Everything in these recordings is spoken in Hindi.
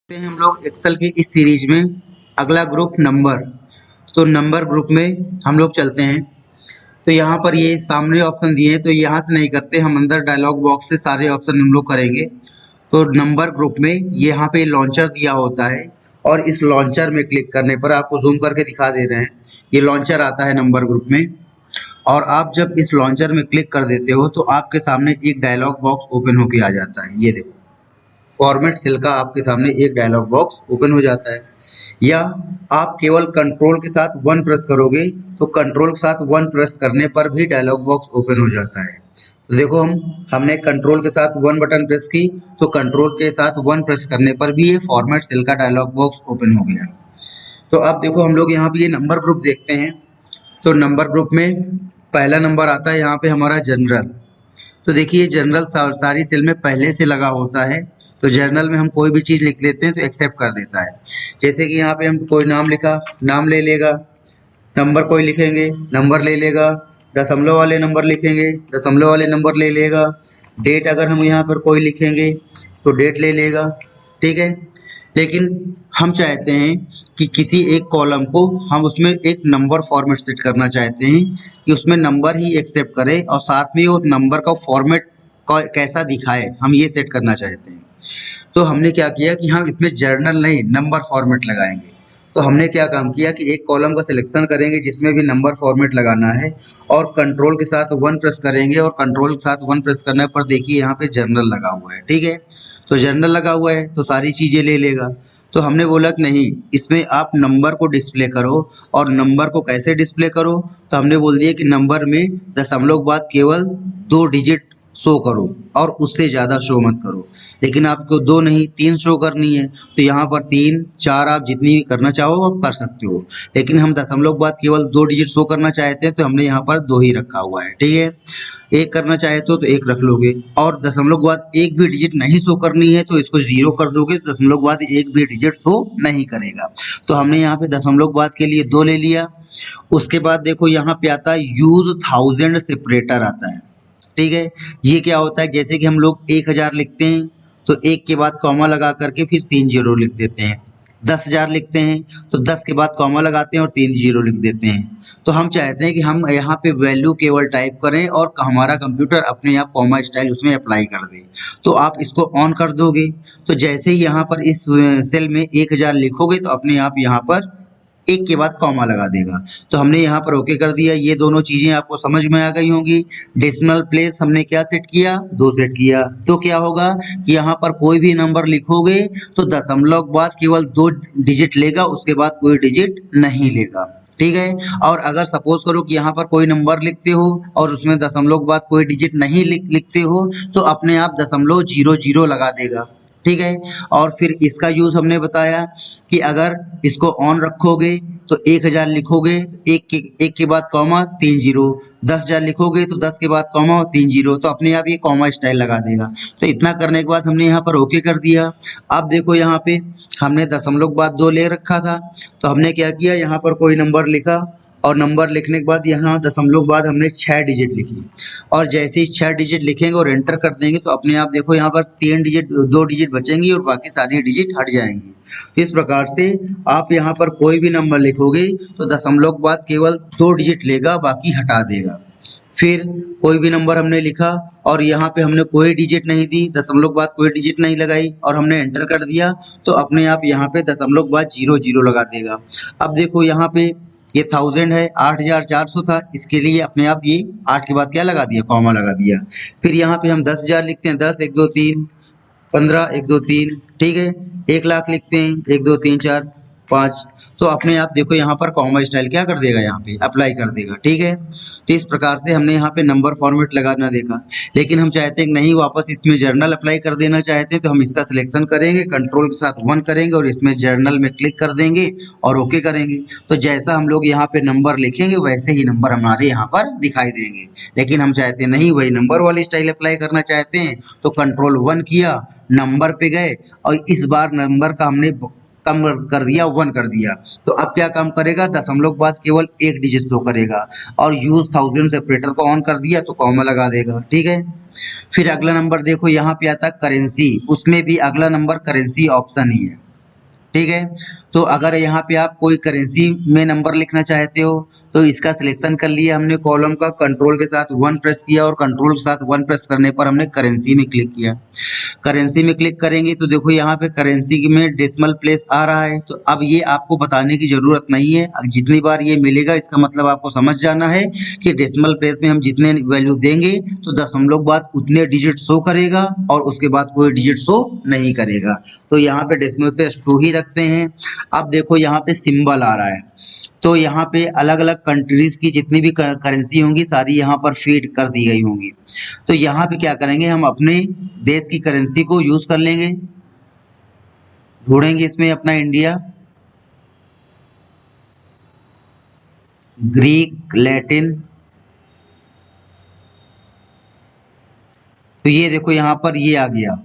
हैं हम लोग एक्सेल की इस सीरीज में अगला ग्रुप नंबर। तो नंबर ग्रुप में हम लोग चलते हैं। तो यहाँ पर ये सामने ऑप्शन दिए हैं, तो यहाँ से नहीं करते, हम अंदर डायलॉग बॉक्स से सारे ऑप्शन हम लोग करेंगे। तो नंबर ग्रुप में यहाँ पे लॉन्चर दिया होता है और इस लॉन्चर में क्लिक करने पर आपको जूम करके दिखा दे रहे हैं, ये लॉन्चर आता है नंबर ग्रुप में। और आप जब इस लॉन्चर में क्लिक कर देते हो तो आपके सामने एक डायलॉग बॉक्स ओपन होके आ जाता है। ये देखो, फॉर्मेट सेल का आपके सामने एक डायलॉग बॉक्स ओपन हो जाता है। या आप केवल कंट्रोल के साथ 1 प्रेस करोगे तो कंट्रोल के साथ 1 प्रेस करने पर भी डायलॉग बॉक्स ओपन हो जाता है। तो देखो, हमने कंट्रोल के साथ 1 बटन प्रेस की तो कंट्रोल के साथ 1 प्रेस करने पर भी ये फॉर्मेट सेल का डायलॉग बॉक्स ओपन हो गया। तो अब देखो, हम लोग यहाँ पे ये नंबर ग्रुप देखते हैं। तो नंबर ग्रुप में पहला नंबर आता है यहाँ पे हमारा जनरल। तो देखिए, जनरल सारी सेल में पहले से लगा होता है। तो जर्नल में हम कोई भी चीज़ लिख लेते हैं तो एक्सेप्ट कर देता है। जैसे कि यहाँ पे हम कोई नाम लिखा, नाम ले लेगा। नंबर कोई लिखेंगे, नंबर ले लेगा। दशमलव वाले नंबर लिखेंगे, दशमलव वाले नंबर ले लेगा। डेट अगर हम यहाँ पर कोई लिखेंगे तो डेट ले लेगा। ठीक है, लेकिन हम चाहते हैं कि किसी एक कॉलम को हम उसमें एक नंबर फॉर्मेट सेट करना चाहते हैं कि उसमें नंबर ही एक्सेप्ट करे और साथ में वो नंबर का फॉर्मेट कैसा दिखाए, हम ये सेट करना चाहते हैं। तो हमने क्या किया कि हम इसमें जर्नल नहीं नंबर फॉर्मेट लगाएंगे। तो हमने क्या काम किया कि एक कॉलम का सिलेक्शन करेंगे जिसमें भी नंबर फॉर्मेट लगाना है और कंट्रोल के साथ 1 प्रेस करेंगे और कंट्रोल के साथ 1 प्रेस करने पर देखिए यहाँ पे जर्नल लगा हुआ है। ठीक है, तो जर्नल लगा हुआ है तो सारी चीज़ें ले लेगा। तो हमने बोला कि नहीं, इसमें आप नंबर को डिस्प्ले करो। और नंबर को कैसे डिस्प्ले करो, तो हमने बोल दिया कि नंबर में दशमलव के बाद केवल 2 डिजिट शो करो और उससे ज़्यादा शो मत करो। लेकिन आपको 2 नहीं 3 शो करनी है तो यहाँ पर 3 4 आप जितनी भी करना चाहो आप कर सकते हो। लेकिन हम दशमलव के बाद केवल 2 डिजिट शो करना चाहते हैं तो हमने यहाँ पर 2 ही रखा हुआ है। ठीक है, एक करना चाहते हो तो 1 रख लोगे और दशमलव के बाद एक भी डिजिट नहीं शो करनी है तो इसको 0 कर दोगे तो दशमलव के बाद एक भी डिजिट शो नहीं करेगा। तो हमने यहाँ पे दशमलव के बाद के लिए 2 ले लिया। उसके बाद देखो, यहाँ पे आता है यूज 1000 सेपरेटर आता है। ठीक है, ये क्या होता है, जैसे कि हम लोग 1000 लिखते हैं तो 1 के बाद कॉमा लगा करके फिर 3 जीरो लिख देते हैं। 10,000 लिखते हैं तो 10 के बाद कॉमा लगाते हैं और 3 जीरो लिख देते हैं। तो हम चाहते हैं कि हम यहाँ पे वैल्यू केवल टाइप करें और हमारा कंप्यूटर अपने आप कॉमा स्टाइल उसमें अप्लाई कर दे। तो आप इसको ऑन कर दोगे तो जैसे ही यहाँ पर इस सेल में 1000 लिखोगे तो अपने आप यहाँ पर 1 के बाद कॉमा लगा देगा। तो हमने यहाँ पर ओके कर दिया। ये दोनों चीज़ें आपको समझ में आ गई होंगी। डेसिमल प्लेस हमने क्या सेट किया, 2 सेट किया। तो क्या होगा कि यहाँ पर कोई भी नंबर लिखोगे तो दशमलव के बाद केवल 2 डिजिट लेगा, उसके बाद कोई डिजिट नहीं लेगा। ठीक है, और अगर सपोज करो कि यहाँ पर कोई नंबर लिखते हो और उसमें दशमलव के बाद कोई डिजिट नहीं लिखते हो तो अपने आप दशमलव 00 लगा देगा। ठीक है, और फिर इसका यूज़ हमने बताया कि अगर इसको ऑन रखोगे तो 1000 लिखोगे तो एक के बाद कॉमा 3 जीरो, 10,000 लिखोगे तो 10 के बाद कॉमा और 3 जीरो, तो अपने आप ये कॉमा स्टाइल लगा देगा। तो इतना करने के बाद हमने यहाँ पर ओके कर दिया। अब देखो, यहाँ पे हमने दशमलव के बाद 2 ले रखा था तो हमने क्या किया, यहाँ पर कोई नंबर लिखा और नंबर लिखने के बाद यहाँ दशमलव के बाद हमने 6 डिजिट लिखी। और जैसे ही 6 डिजिट लिखेंगे और एंटर कर देंगे तो अपने आप देखो यहाँ पर 2 डिजिट बचेंगी और बाकी सारी डिजिट हट जाएंगी। तो इस प्रकार से आप यहाँ पर कोई भी नंबर लिखोगे तो दशमलव के बाद केवल 2 डिजिट लेगा, बाकी हटा देगा। फिर कोई भी नंबर हमने लिखा और यहाँ पे हमने कोई डिजिट नहीं दी, दशमलव के बाद कोई डिजिट नहीं लगाई और हमने एंटर कर दिया तो अपने आप यहाँ पे दशमलव के बाद 00 लगा देगा। अब देखो, यहाँ पे ये 1000 है, 8400 था, इसके लिए अपने आप ये 8 के बाद क्या लगा दिया, कॉमा लगा दिया। फिर यहाँ पे हम 10,000 लिखते हैं, 10 1 2 3 15 1 2 3। ठीक है, 1 लाख लिखते हैं, 1 2 3 4 5। तो अपने आप देखो यहाँ पर कॉमा स्टाइल क्या कर देगा, यहाँ पे अप्लाई कर देगा। ठीक है, तो इस प्रकार से हमने यहाँ पे नंबर फॉर्मेट लगाना देखा। लेकिन हम चाहते हैं कि नहीं, वापस इसमें जर्नल अप्लाई कर देना चाहते हैं तो हम इसका सिलेक्शन करेंगे, कंट्रोल के साथ 1 करेंगे और इसमें जर्नल में क्लिक कर देंगे और ओके करेंगे। तो जैसा हम लोग यहाँ पे नंबर लिखेंगे वैसे ही नंबर हमारे यहाँ पर दिखाई देंगे। लेकिन हम चाहते नहीं, वही नंबर वाली स्टाइल अप्लाई करना चाहते हैं तो कंट्रोल 1 किया, नंबर पे गए और इस बार नंबर का हमने कम कर दिया, 1 कर दिया। तो अब क्या काम करेगा, दशमलव के बाद केवल 1 डिजिट शो करेगा और यूज 1000 सेपरेटर को ऑन कर दिया तो कॉमा लगा देगा। ठीक है, फिर अगला नंबर देखो, यहाँ पे आता है करेंसी, उसमें भी अगला नंबर करेंसी ऑप्शन ही है। ठीक है। तो अगर यहाँ पे आप कोई करेंसी में नंबर लिखना चाहते हो तो इसका सिलेक्शन कर लिया हमने कॉलम का, कंट्रोल के साथ 1 प्रेस किया और कंट्रोल के साथ 1 प्रेस करने पर हमने करेंसी में क्लिक किया। करेंसी में क्लिक करेंगे तो देखो यहाँ पे करेंसी में डेसिमल प्लेस आ रहा है। तो अब ये आपको बताने की जरूरत नहीं है, जितनी बार ये मिलेगा इसका मतलब आपको समझ जाना है कि डेसिमल प्लेस में हम जितने वैल्यू देंगे तो दशमलव बाद उतने डिजिट शो करेगा और उसके बाद कोई डिजिट शो नहीं करेगा। तो यहाँ पे डेसिमल प्लेस 2 ही रखते हैं। अब देखो यहाँ पे सिंबल आ रहा है, तो यहाँ पे अलग अलग कंट्रीज की जितनी भी करेंसी होंगी सारी यहाँ पर फीड कर दी गई होंगी। तो यहाँ पे क्या करेंगे, हम अपने देश की करेंसी को यूज कर लेंगे, ढूंढेंगे इसमें अपना इंडिया, ग्रीक, लैटिन। तो ये देखो यहाँ पर ये आ गया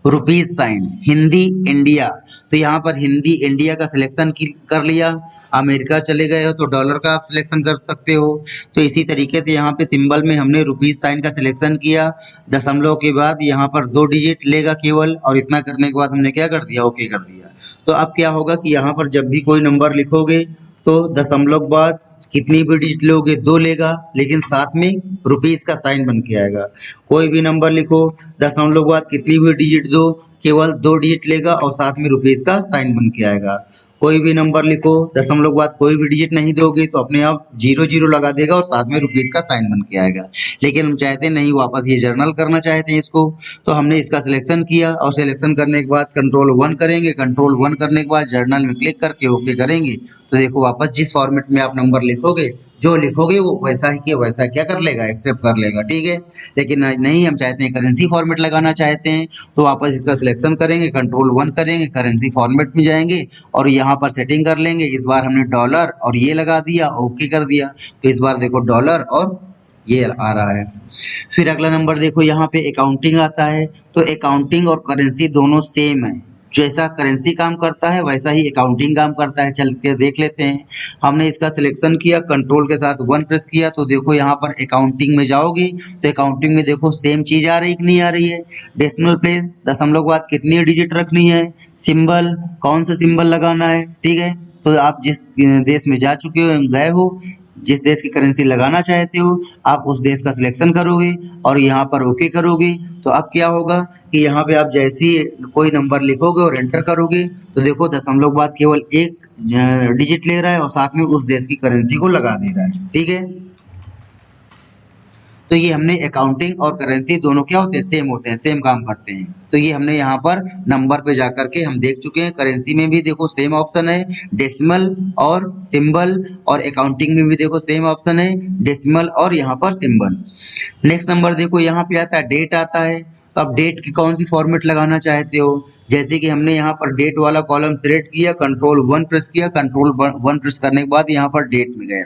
रुपीज साइन, हिंदी इंडिया। तो यहाँ पर हिंदी इंडिया का सिलेक्शन कर लिया। अमेरिका चले गए हो तो डॉलर का आप सिलेक्शन कर सकते हो। तो इसी तरीके से यहाँ पे सिंबल में हमने रुपीज साइन का सिलेक्शन किया, दशमलव के बाद यहाँ पर 2 डिजिट लेगा केवल, और इतना करने के बाद हमने क्या कर दिया, ओके कर दिया। तो अब क्या होगा कि यहाँ पर जब भी कोई नंबर लिखोगे तो दशमलव बाद कितनी भी डिजिट लोगे 2 लेगा, लेकिन साथ में रुपीज का साइन बन के आएगा। कोई भी नंबर लिखो दशमलव बाद कितनी भी डिजिट दो, केवल 2 डिजिट लेगा और साथ में रुपीज का साइन बन के आएगा। कोई भी नंबर लिखो दशमलव बाद कोई भी डिजिट नहीं दोगे तो अपने आप 0 0 लगा देगा और साथ में रुपीज का साइन बन के आएगा। लेकिन हम चाहते नहीं, वापस ये जर्नल करना चाहते हैं इसको, तो हमने इसका सिलेक्शन किया और सिलेक्शन करने के बाद कंट्रोल 1 करेंगे। कंट्रोल 1 करने के बाद जर्नल में क्लिक करके ओके करेंगे। तो देखो वापस जिस फॉर्मेट में आप नंबर लिखोगे, जो लिखोगे वो वैसा ही के वैसा क्या कर लेगा, एक्सेप्ट कर लेगा। ठीक है। लेकिन नहीं, हम चाहते हैं करेंसी फॉर्मेट लगाना चाहते हैं, तो वापस इसका सिलेक्शन करेंगे, कंट्रोल 1 करेंगे, करेंसी फॉर्मेट में जाएंगे और यहाँ पर सेटिंग कर लेंगे। इस बार हमने डॉलर और ये लगा दिया, ओके कर दिया। तो इस बार देखो डॉलर और ये आ रहा है। फिर अगला नंबर देखो यहाँ पे अकाउंटिंग आता है। तो अकाउंटिंग और करेंसी दोनों सेम है, जैसा करेंसी काम करता है वैसा ही अकाउंटिंग काम करता है। चल के देख लेते हैं। हमने इसका सिलेक्शन किया, कंट्रोल के साथ 1 प्रेस किया, तो देखो यहाँ पर अकाउंटिंग में जाओगे तो अकाउंटिंग में देखो सेम चीज आ रही कि नहीं आ रही है। डेसिमल प्लेस, दशमलव के बाद कितनी डिजिट रखनी है, सिंबल कौन सा सिंबल लगाना है। ठीक है। तो आप जिस देश में जा चुके हो, गए हो, जिस देश की करेंसी लगाना चाहते हो आप उस देश का सिलेक्शन करोगे और यहाँ पर ओके करोगे। तो अब क्या होगा कि यहाँ पे आप जैसे ही कोई नंबर लिखोगे और एंटर करोगे तो देखो दशमलव बाद केवल 1 डिजिट ले रहा है और साथ में उस देश की करेंसी को लगा दे रहा है। ठीक है। तो ये हमने अकाउंटिंग और करेंसी दोनों क्या होते हैं, सेम होते हैं, सेम काम करते हैं। तो ये हमने यहाँ पर नंबर पे जाकर के हम देख चुके हैं। करेंसी में भी देखो सेम ऑप्शन है, डेसिमल और सिंबल, और अकाउंटिंग में भी देखो सेम ऑप्शन है, डेसिमल और यहाँ पर सिंबल। नेक्स्ट नंबर देखो यहाँ पे आता है डेट आता है। तो अब डेट की कौन सी फॉर्मेट लगाना चाहते हो, जैसे कि हमने यहाँ पर डेट वाला कॉलम सिलेक्ट किया, कंट्रोल 1 प्रेस किया, कंट्रोल 1 प्रेस करने के बाद यहाँ पर डेट में गए।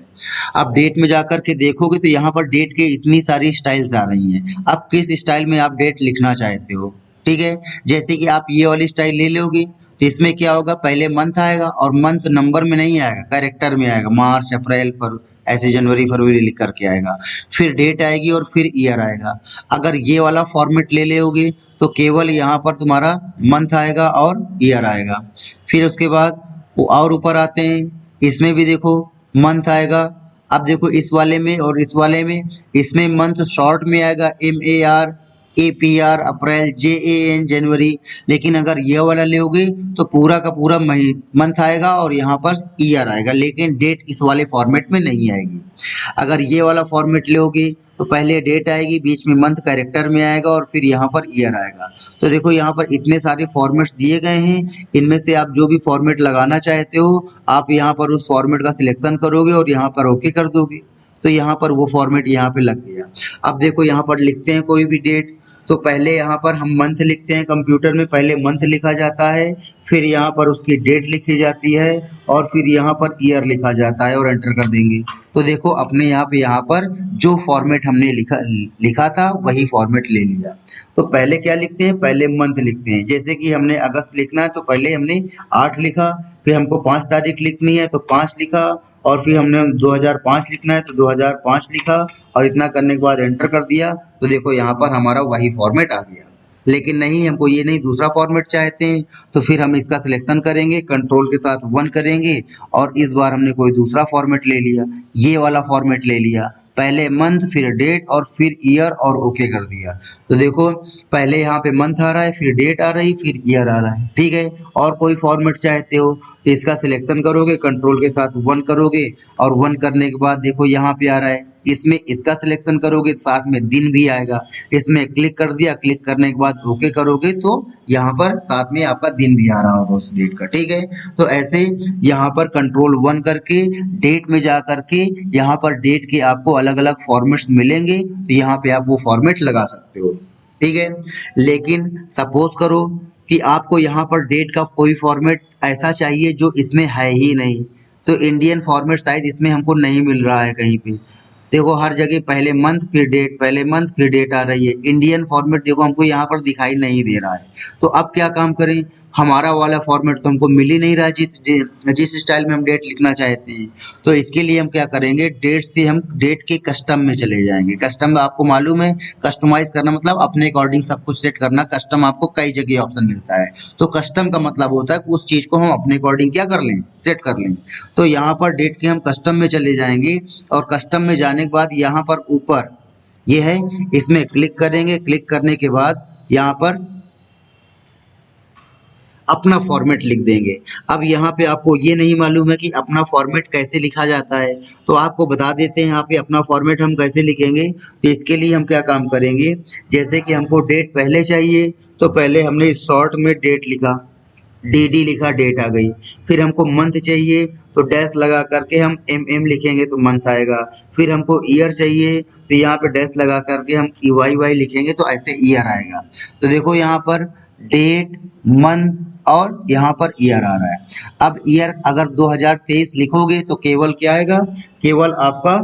अब डेट में जाकर के देखोगे तो यहाँ पर डेट के इतनी सारी स्टाइल्स आ रही हैं। अब किस स्टाइल में आप डेट लिखना चाहते हो। ठीक है। जैसे कि आप ये वाली स्टाइल ले लोगे तो इसमें क्या होगा, पहले मंथ आएगा और मंथ नंबर में नहीं आएगा, कैरेक्टर में आएगा, मार्च अप्रैल पर ऐसे जनवरी फरवरी लिख करके आएगा। फिर डेट आएगी और फिर ईयर आएगा। अगर ये वाला फॉर्मेट ले लोगे तो केवल यहाँ पर तुम्हारा मंथ आएगा और ईयर आएगा। फिर उसके बाद वो और ऊपर आते हैं, इसमें भी देखो मंथ आएगा। अब देखो इस वाले में और इस वाले में, इसमें मंथ शॉर्ट में आएगा MAR, APR अप्रैल, JAN जनवरी। लेकिन अगर ये वाला लोगे तो पूरा का पूरा मंथ आएगा और यहाँ पर ईयर आएगा, लेकिन डेट इस वाले फॉर्मेट में नहीं आएगी। अगर ये वाला फॉर्मेट लोगे तो पहले डेट आएगी, बीच में मंथ कैरेक्टर में आएगा और फिर यहाँ पर ईयर आएगा। तो देखो यहाँ पर इतने सारे फॉर्मेट्स दिए गए हैं, इनमें से आप जो भी फॉर्मेट लगाना चाहते हो आप यहाँ पर उस फॉर्मेट का सिलेक्शन करोगे और यहाँ पर ओके कर दोगे। तो यहाँ पर वो फॉर्मेट यहाँ पे लग गया। अब देखो यहाँ पर लिखते हैं कोई भी डेट, तो पहले यहाँ पर हम मंथ लिखते हैं, कंप्यूटर में पहले मंथ लिखा जाता है, फिर यहाँ पर उसकी डेट लिखी जाती है और फिर यहाँ पर ईयर लिखा जाता है और एंटर कर देंगे। तो देखो अपने यहाँ पर जो फॉर्मेट हमने लिखा था वही फॉर्मेट ले लिया। तो पहले क्या लिखते हैं, पहले मंथ लिखते हैं। जैसे कि हमने अगस्त लिखना है तो पहले हमने 8 लिखा, फिर हमको 5 तारीख लिखनी है तो 5 लिखा, और फिर हमने 2005 लिखना है तो 2005 लिखा, और इतना करने के बाद एंटर कर दिया। तो देखो यहाँ पर हमारा वही फॉर्मेट आ गया। लेकिन नहीं, हमको ये नहीं, दूसरा फॉर्मेट चाहते हैं। तो फिर हम इसका सिलेक्शन करेंगे, कंट्रोल के साथ 1 करेंगे और इस बार हमने कोई दूसरा फॉर्मेट ले लिया, ये वाला फॉर्मेट ले लिया, पहले मंथ फिर डेट और फिर ईयर और ओके कर दिया। तो देखो पहले यहाँ पे मंथ आ रहा है, फिर डेट आ रही, फिर ईयर आ रहा है, ठीक है। और कोई फॉर्मेट चाहते हो तो इसका सिलेक्शन करोगे, कंट्रोल के साथ 1 करोगे और 1 करने के बाद देखो यहाँ पे आ रहा है, इसमें इसका सिलेक्शन करोगे तो साथ में दिन भी आएगा, इसमें क्लिक कर दिया, क्लिक करने के बाद ओके करोगे तो यहाँ पर साथ में आपका दिन भी आ रहा होगा उस डेट का, ठीक है। तो ऐसे यहाँ पर कंट्रोल 1 करके डेट में जा करके यहाँ पर डेट के आपको अलग अलग फॉर्मेट्स मिलेंगे, तो यहाँ पे आप वो फॉर्मेट लगा सकते हो, ठीक है। लेकिन सपोज करो कि आपको यहाँ पर डेट का कोई फॉर्मेट ऐसा चाहिए जो इसमें है ही नहीं, तो इंडियन फॉर्मेट शायद इसमें हमको नहीं मिल रहा है कहीं पे। देखो हर जगह पहले मंथ फिर डेट, पहले मंथ फिर डेट आ रही है, इंडियन फॉर्मेट देखो हमको यहाँ पर दिखाई नहीं दे रहा है। तो अब क्या काम करें, हमारा वाला फॉर्मेट तो हमको मिल ही नहीं रहा है जिस स्टाइल में हम डेट लिखना चाहते हैं। तो इसके लिए हम क्या करेंगे, डेट से हम डेट के कस्टम में चले जाएंगे। कस्टम में आपको मालूम है, कस्टमाइज करना मतलब अपने अकॉर्डिंग सब कुछ सेट करना। कस्टम आपको कई जगह ऑप्शन मिलता है, तो कस्टम का मतलब होता है कि उस चीज को हम अपने अकॉर्डिंग क्या कर लें, सेट कर लें। तो यहाँ पर डेट के हम कस्टम में चले जाएंगे और कस्टम में जाने के बाद यहाँ पर ऊपर ये है, इसमें क्लिक करेंगे। क्लिक करने के बाद यहाँ पर अपना फॉर्मेट लिख देंगे। अब यहाँ पे आपको ये नहीं मालूम है कि अपना फॉर्मेट कैसे लिखा जाता है, तो आपको बता देते हैं यहाँ पे अपना फॉर्मेट हम कैसे लिखेंगे। तो इसके लिए हम क्या काम करेंगे, जैसे कि हमको डेट पहले चाहिए तो पहले हमने शॉर्ट में डेट लिखा, डी लिखा, डेट आ गई। फिर हमको मंथ चाहिए तो डैश लगा करके हम लिखेंगे तो मंथ आएगा। फिर हमको ईयर चाहिए तो यहाँ पे डैश लगा करके हम वाई लिखेंगे तो ऐसे ईयर आएगा। तो देखो यहाँ पर डेट, मंथ और यहाँ पर ईयर आ रहा है। अब ईयर अगर 2023 लिखोगे तो केवल क्या आएगा, केवल आपका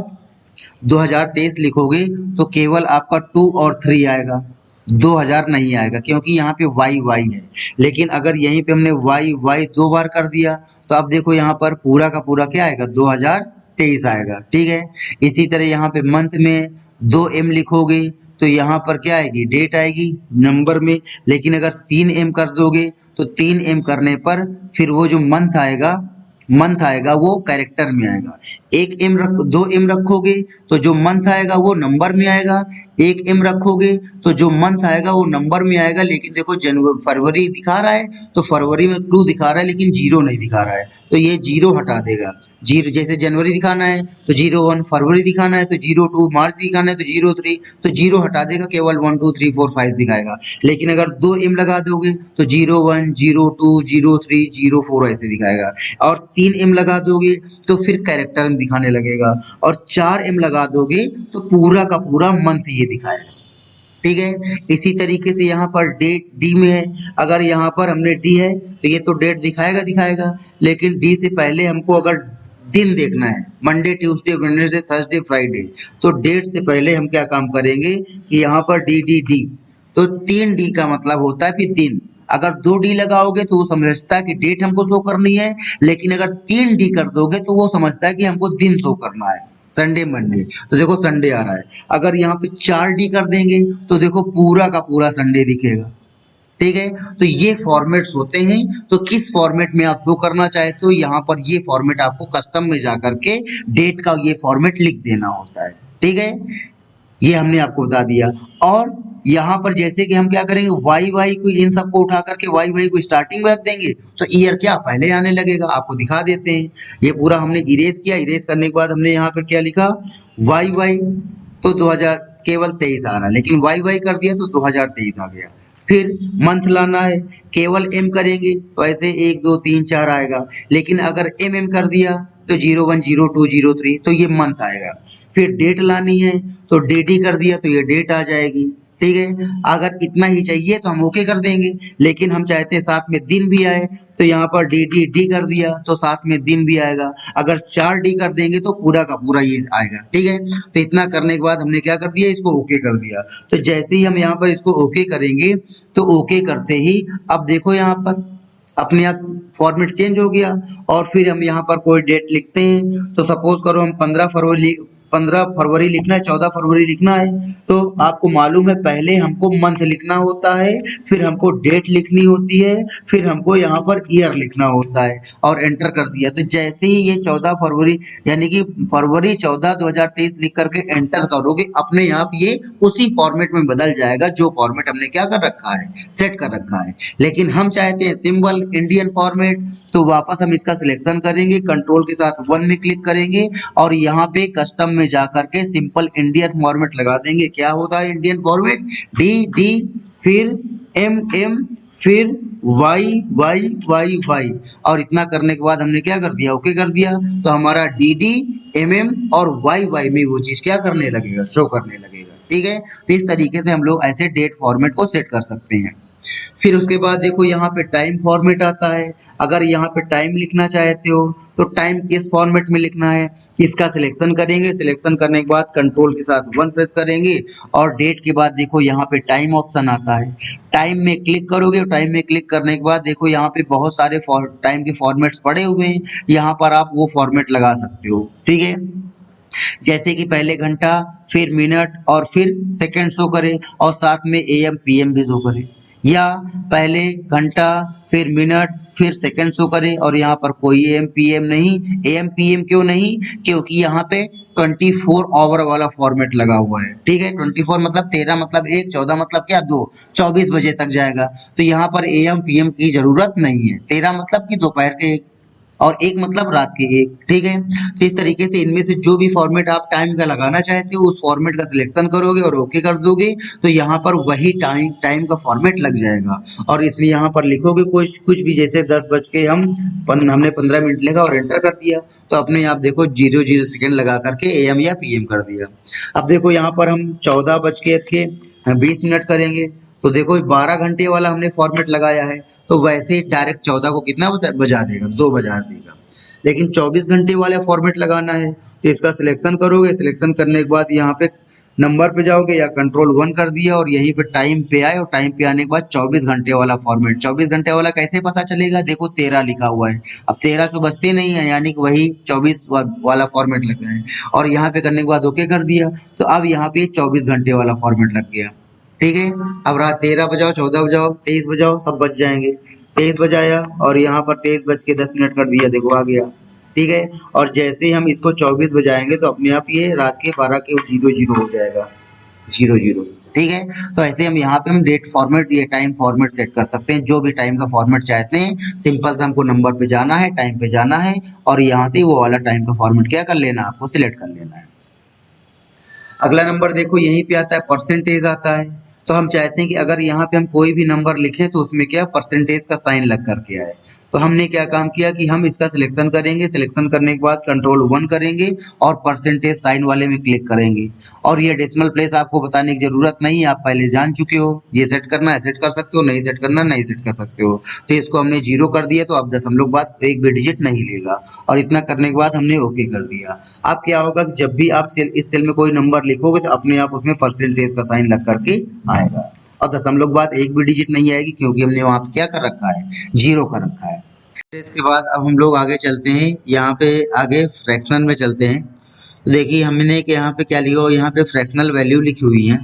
2023 लिखोगे तो केवल आपका 2 और 3 आएगा, 2000 नहीं आएगा क्योंकि यहाँ पे वाई है। लेकिन अगर यहीं पे हमने वाई 2 बार कर दिया तो अब देखो यहाँ पर पूरा का पूरा क्या आएगा, 2023 आएगा, ठीक है। इसी तरह यहाँ पे मंथ में 2M लिखोगे तो यहाँ पर क्या आएगी, डेट आएगी नंबर में। लेकिन अगर 3M कर दोगे तो 3M करने पर फिर वो जो मंथ आएगा वो कैरेक्टर में आएगा। 2M रखोगे तो जो मंथ आएगा वो नंबर में आएगा, 1M रखोगे तो जो मंथ आएगा वो नंबर में आएगा। लेकिन देखो फरवरी दिखा रहा है तो फरवरी में 2 दिखा रहा है लेकिन 0 नहीं दिखा रहा है, तो ये 0 हटा देगा। 0 जैसे जनवरी दिखाना है तो 01, फरवरी दिखाना है तो 02, मार्च दिखाना है तो 03, तो 0 हटा देगा, केवल 1 2 3 4 5 दिखाएगा। लेकिन अगर 2M लगा दोगे तो 01, 02, 03, 04 ऐसे दिखाएगा। और 3M लगा दोगे तो फिर कैरेक्टर में दिखाने लगेगा। और 4M लगा दोगे तो पूरा का पूरा मंथ ये दिखाएगा, ठीक है। इसी तरीके से यहाँ पर डेट डी में है, अगर यहाँ पर हमने डी है तो ये तो डेट दिखाएगा, लेकिन डी से पहले हमको अगर दिन देखना है, Monday, Tuesday, Wednesday, Thursday, Friday, तो डेट से पहले हम क्या काम करेंगे कि यहाँ पर डी, तो 3D का मतलब होता है फिर दिन। अगर 2D लगाओगे तो वो समझता है कि डेट हमको शो करनी है, लेकिन अगर 3D कर दोगे तो वो समझता है कि हमको दिन शो करना है, संडे मंडे। तो देखो संडे आ रहा है। अगर यहाँ पे 4D कर देंगे तो देखो पूरा का पूरा संडे दिखेगा, ठीक है। तो ये फॉर्मेट्स होते हैं। तो किस फॉर्मेट में आप शो करना चाहते हो, यहाँ पर ये फॉर्मेट आपको कस्टम में जाकर के डेट का ये फॉर्मेट लिख देना होता है, ठीक है। ये हमने आपको बता दिया। और यहाँ पर जैसे कि हम क्या करेंगे, वाई को इन सबको उठा करके वाई को स्टार्टिंग में रख देंगे तो ईयर क्या पहले आने लगेगा, आपको दिखा देते हैं। ये पूरा हमने इरेज किया, इरेज करने के बाद हमने यहाँ पर क्या लिखा, वाई तो 2000 केवल 23 आ रहा है, लेकिन वाई कर दिया तो 2023 आ गया। फिर मंथ लाना है, केवल M करेंगे तो ऐसे 1 2 3 4 आएगा। लेकिन अगर M कर दिया तो 01 02 03 तो ये मंथ आएगा। फिर डेट लानी है तो डी कर दिया तो ये डेट आ जाएगी, ठीक है। अगर इतना ही चाहिए तो हम ओके कर देंगे, लेकिन हम चाहते हैं साथ में दिन भी आए तो यहाँ पर डी कर दिया तो साथ में दिन भी आएगा। अगर 4D कर देंगे तो पूरा का पूरा ये आएगा, ठीक है। तो इतना करने के बाद हमने क्या कर दिया, इसको ओके कर दिया। तो जैसे ही हम यहाँ पर इसको ओके करेंगे तो ओके करते ही अब देखो यहाँ पर अपने आप फॉर्मेट चेंज हो गया। और फिर हम यहाँ पर कोई डेट लिखते हैं तो सपोज करो हम 15 फरवरी लिखना है, 14 फरवरी लिखना है, तो आपको मालूम है पहले हमको मंथ लिखना होता है, फिर हमको डेट लिखनी होती है, फिर हमको यहाँ पर ईयर लिखना होता है और एंटर कर दिया। तो जैसे ही ये 14 फरवरी यानी कि फरवरी 14 2023 लिख करके एंटर करोगे, अपने आप ये उसी फॉर्मेट में बदल जाएगा जो फॉर्मेट हमने क्या कर रखा है, सेट कर रखा है। लेकिन हम चाहते हैं सिंबल इंडियन फॉर्मेट, तो वापस हम इसका सिलेक्शन करेंगे, कंट्रोल के साथ 1 में क्लिक करेंगे और यहाँ पे कस्टम में जा करके सिंपल इंडियन फॉर्मेट लगा देंगे। क्या होता है इंडियन फॉर्मेट? डी डी फिर एम एम फिर वाई वाई वाई वाई, और इतना करने के बाद हमने क्या कर दिया, ओके कर दिया। तो हमारा डी डी एम एम और वाई वाई में वो चीज क्या करने लगेगा, शो करने लगेगा। ठीक है, तो इस तरीके से हम लोग ऐसे डेट फॉर्मेट को सेट कर सकते हैं। फिर उसके बाद देखो यहाँ पे टाइम फॉर्मेट आता है। अगर यहाँ पे टाइम लिखना चाहते हो तो टाइम किस फॉर्मेट में लिखना है, इसका सिलेक्शन करेंगे। सिलेक्शन करने के बाद कंट्रोल के साथ 1 प्रेस करेंगे और डेट के बाद देखो यहाँ पे टाइम ऑप्शन आता है। टाइम में क्लिक करोगे, टाइम में क्लिक करने के बाद देखो यहाँ पे बहुत सारे टाइम के फॉर्मेट्स पड़े हुए हैं, यहाँ पर आप वो फॉर्मेट लगा सकते हो। ठीक है, जैसे कि पहले घंटा, फिर मिनट और फिर सेकंड शो करे और साथ में एएम पीएम भी शो करे, या पहले घंटा फिर मिनट फिर सेकंड शो करे और यहाँ पर कोई एएम पीएम नहीं। एएम पीएम क्यों नहीं? क्योंकि यहाँ पे 24 आवर वाला फॉर्मेट लगा हुआ है। ठीक है, 24 मतलब 13 मतलब 1, 14 मतलब क्या 2, 24 बजे तक जाएगा। तो यहाँ पर एएम पीएम की जरूरत नहीं है। 13 मतलब कि दोपहर के 1 और 1 मतलब रात के 1। ठीक है, तो इस तरीके से इनमें से जो भी फॉर्मेट आप टाइम का लगाना चाहते हो उस फॉर्मेट का सिलेक्शन करोगे और ओके कर दोगे, तो यहाँ पर वही टाइम का फॉर्मेट लग जाएगा। और इसमें यहाँ पर लिखोगे कुछ भी, जैसे 10 बज के हमने 15 मिनट लेगा और एंटर कर दिया, तो अपने आप देखो 00 सेकेंड लगा करके एएम या पीएम कर दिया। अब देखो यहाँ पर हम 14 बज के 20 मिनट करेंगे, तो देखो 12 घंटे वाला हमने फॉर्मेट लगाया है, तो वैसे डायरेक्ट 14 को कितना बजा देगा, 2 बजा देगा। लेकिन 24 घंटे वाला फॉर्मेट लगाना है तो इसका सिलेक्शन करोगे। सिलेक्शन करने के बाद यहाँ पे नंबर पे जाओगे या कंट्रोल 1 कर दिया और यहीं पे टाइम पे आए, और टाइम पे आने के बाद 24 घंटे वाला फॉर्मेट। 24 घंटे वाला कैसे पता चलेगा? देखो 13 लिखा हुआ है, अब 13 तो बचते नहीं है, यानी कि वही 24 वाला फॉर्मेट लग रहा है। और यहाँ पे करने के बाद ओके कर दिया, तो अब यहाँ पे 24 घंटे वाला फॉर्मेट लग गया। ठीक है, अब रहा 13 बजाओ, 14 बजाओ, 23 बजाओ, सब बच जाएंगे। 23 बजाया और यहाँ पर 23 बज के 10 मिनट कर दिया, देखो आ गया। ठीक है, और जैसे ही हम इसको 24 बजाएंगे तो अपने आप ये रात के 12 के 00 हो जाएगा, 00। ठीक है, तो ऐसे हम यहाँ पे हम डेट फॉर्मेट, ये टाइम फॉर्मेट सेट कर सकते हैं। जो भी टाइम का फॉर्मेट चाहते हैं, सिंपल से हमको नंबर पे जाना है, टाइम पे जाना है और यहाँ से वो वाला टाइम का फॉर्मेट क्या कर लेना, आपको सिलेक्ट कर लेना है। अगला नंबर देखो यहीं पे आता है, परसेंटेज आता है। तो हम चाहते हैं कि अगर यहाँ पे हम कोई भी नंबर लिखें तो उसमें क्या परसेंटेज का साइन लग करके आए। तो हमने क्या काम किया कि हम इसका सिलेक्शन करेंगे। सिलेक्शन करने के बाद कंट्रोल 1 करेंगे और परसेंटेज साइन वाले में क्लिक करेंगे। और ये डेसिमल प्लेस आपको बताने की जरूरत नहीं है, आप पहले जान चुके हो। ये सेट करना है सेट कर सकते हो, नहीं सेट करना नहीं सेट कर सकते हो। तो इसको हमने 0 कर दिया, तो अब दशमलव बाद एक भी डिजिट नहीं लेगा। और इतना करने के बाद हमने ओके कर दिया। अब क्या होगा कि जब भी आप इस सेल में कोई नंबर लिखोगे तो अपने आप उसमें परसेंटेज का साइन लग करके आएगा। और दशमलव के बाद एक भी डिजिट नहीं आएगी, क्योंकि हमने वहां पे क्या कर रखा है, 0 कर रखा है। इसके बाद अब हम लोग आगे चलते हैं, यहाँ पे आगे फ्रैक्शनल में चलते हैं। तो देखिए हमने कि यहाँ पे क्या लिखा हो, यहाँ पे फ्रैक्शनल वैल्यू लिखी हुई है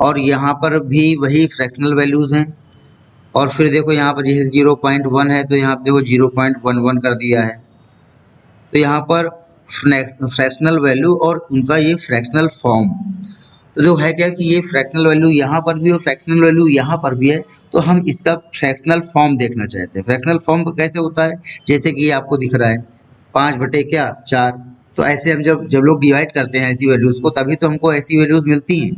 और यहाँ पर भी वही फ्रैक्शनल वैल्यूज हैं। और फिर देखो यहाँ पर जैसे 0.1 है तो यहाँ पे देखो 0.11 कर दिया है। तो यहाँ पर फ्रैक्शनल वैल्यू और उनका ये फ्रैक्शनल फॉर्म, तो जो है क्या कि ये फ्रैक्शनल वैल्यू यहाँ पर भी और फ्रैक्शनल वैल्यू यहाँ पर भी है, तो हम इसका फ्रैक्शनल फॉर्म देखना चाहते हैं। फ्रैक्शनल फॉर्म कैसे होता है, जैसे कि ये आपको दिख रहा है 5/4। तो ऐसे हम जब लोग डिवाइड करते हैं ऐसी वैल्यूज को, तभी तो हमको ऐसी वैल्यूज मिलती हैं।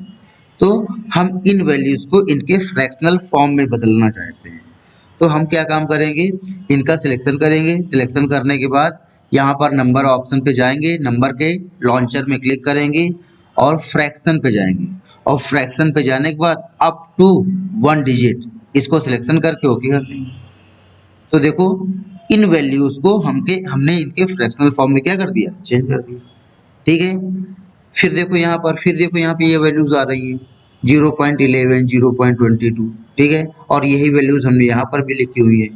तो हम इन वैल्यूज को इनके फ्रैक्शनल फॉर्म में बदलना चाहते हैं। तो हम क्या काम करेंगे, इनका सिलेक्शन करेंगे। सिलेक्शन करने के बाद यहाँ पर नंबर ऑप्शन पे जाएंगे, नंबर के लॉन्चर में क्लिक करेंगे और फ्रैक्शन पे जाएंगे। और फ्रैक्शन पे जाने के बाद अप टू 1 डिजिट इसको सिलेक्शन करके ओके कर देंगे। तो देखो इन वैल्यूज को हमने इनके फ्रैक्शनल फॉर्म में क्या कर दिया, चेंज कर दिया। ठीक है, फिर देखो यहाँ पे ये वैल्यूज आ रही है 0.11, 0.22। ठीक है, और यही वैल्यूज हमने यहाँ पर भी लिखी हुई है।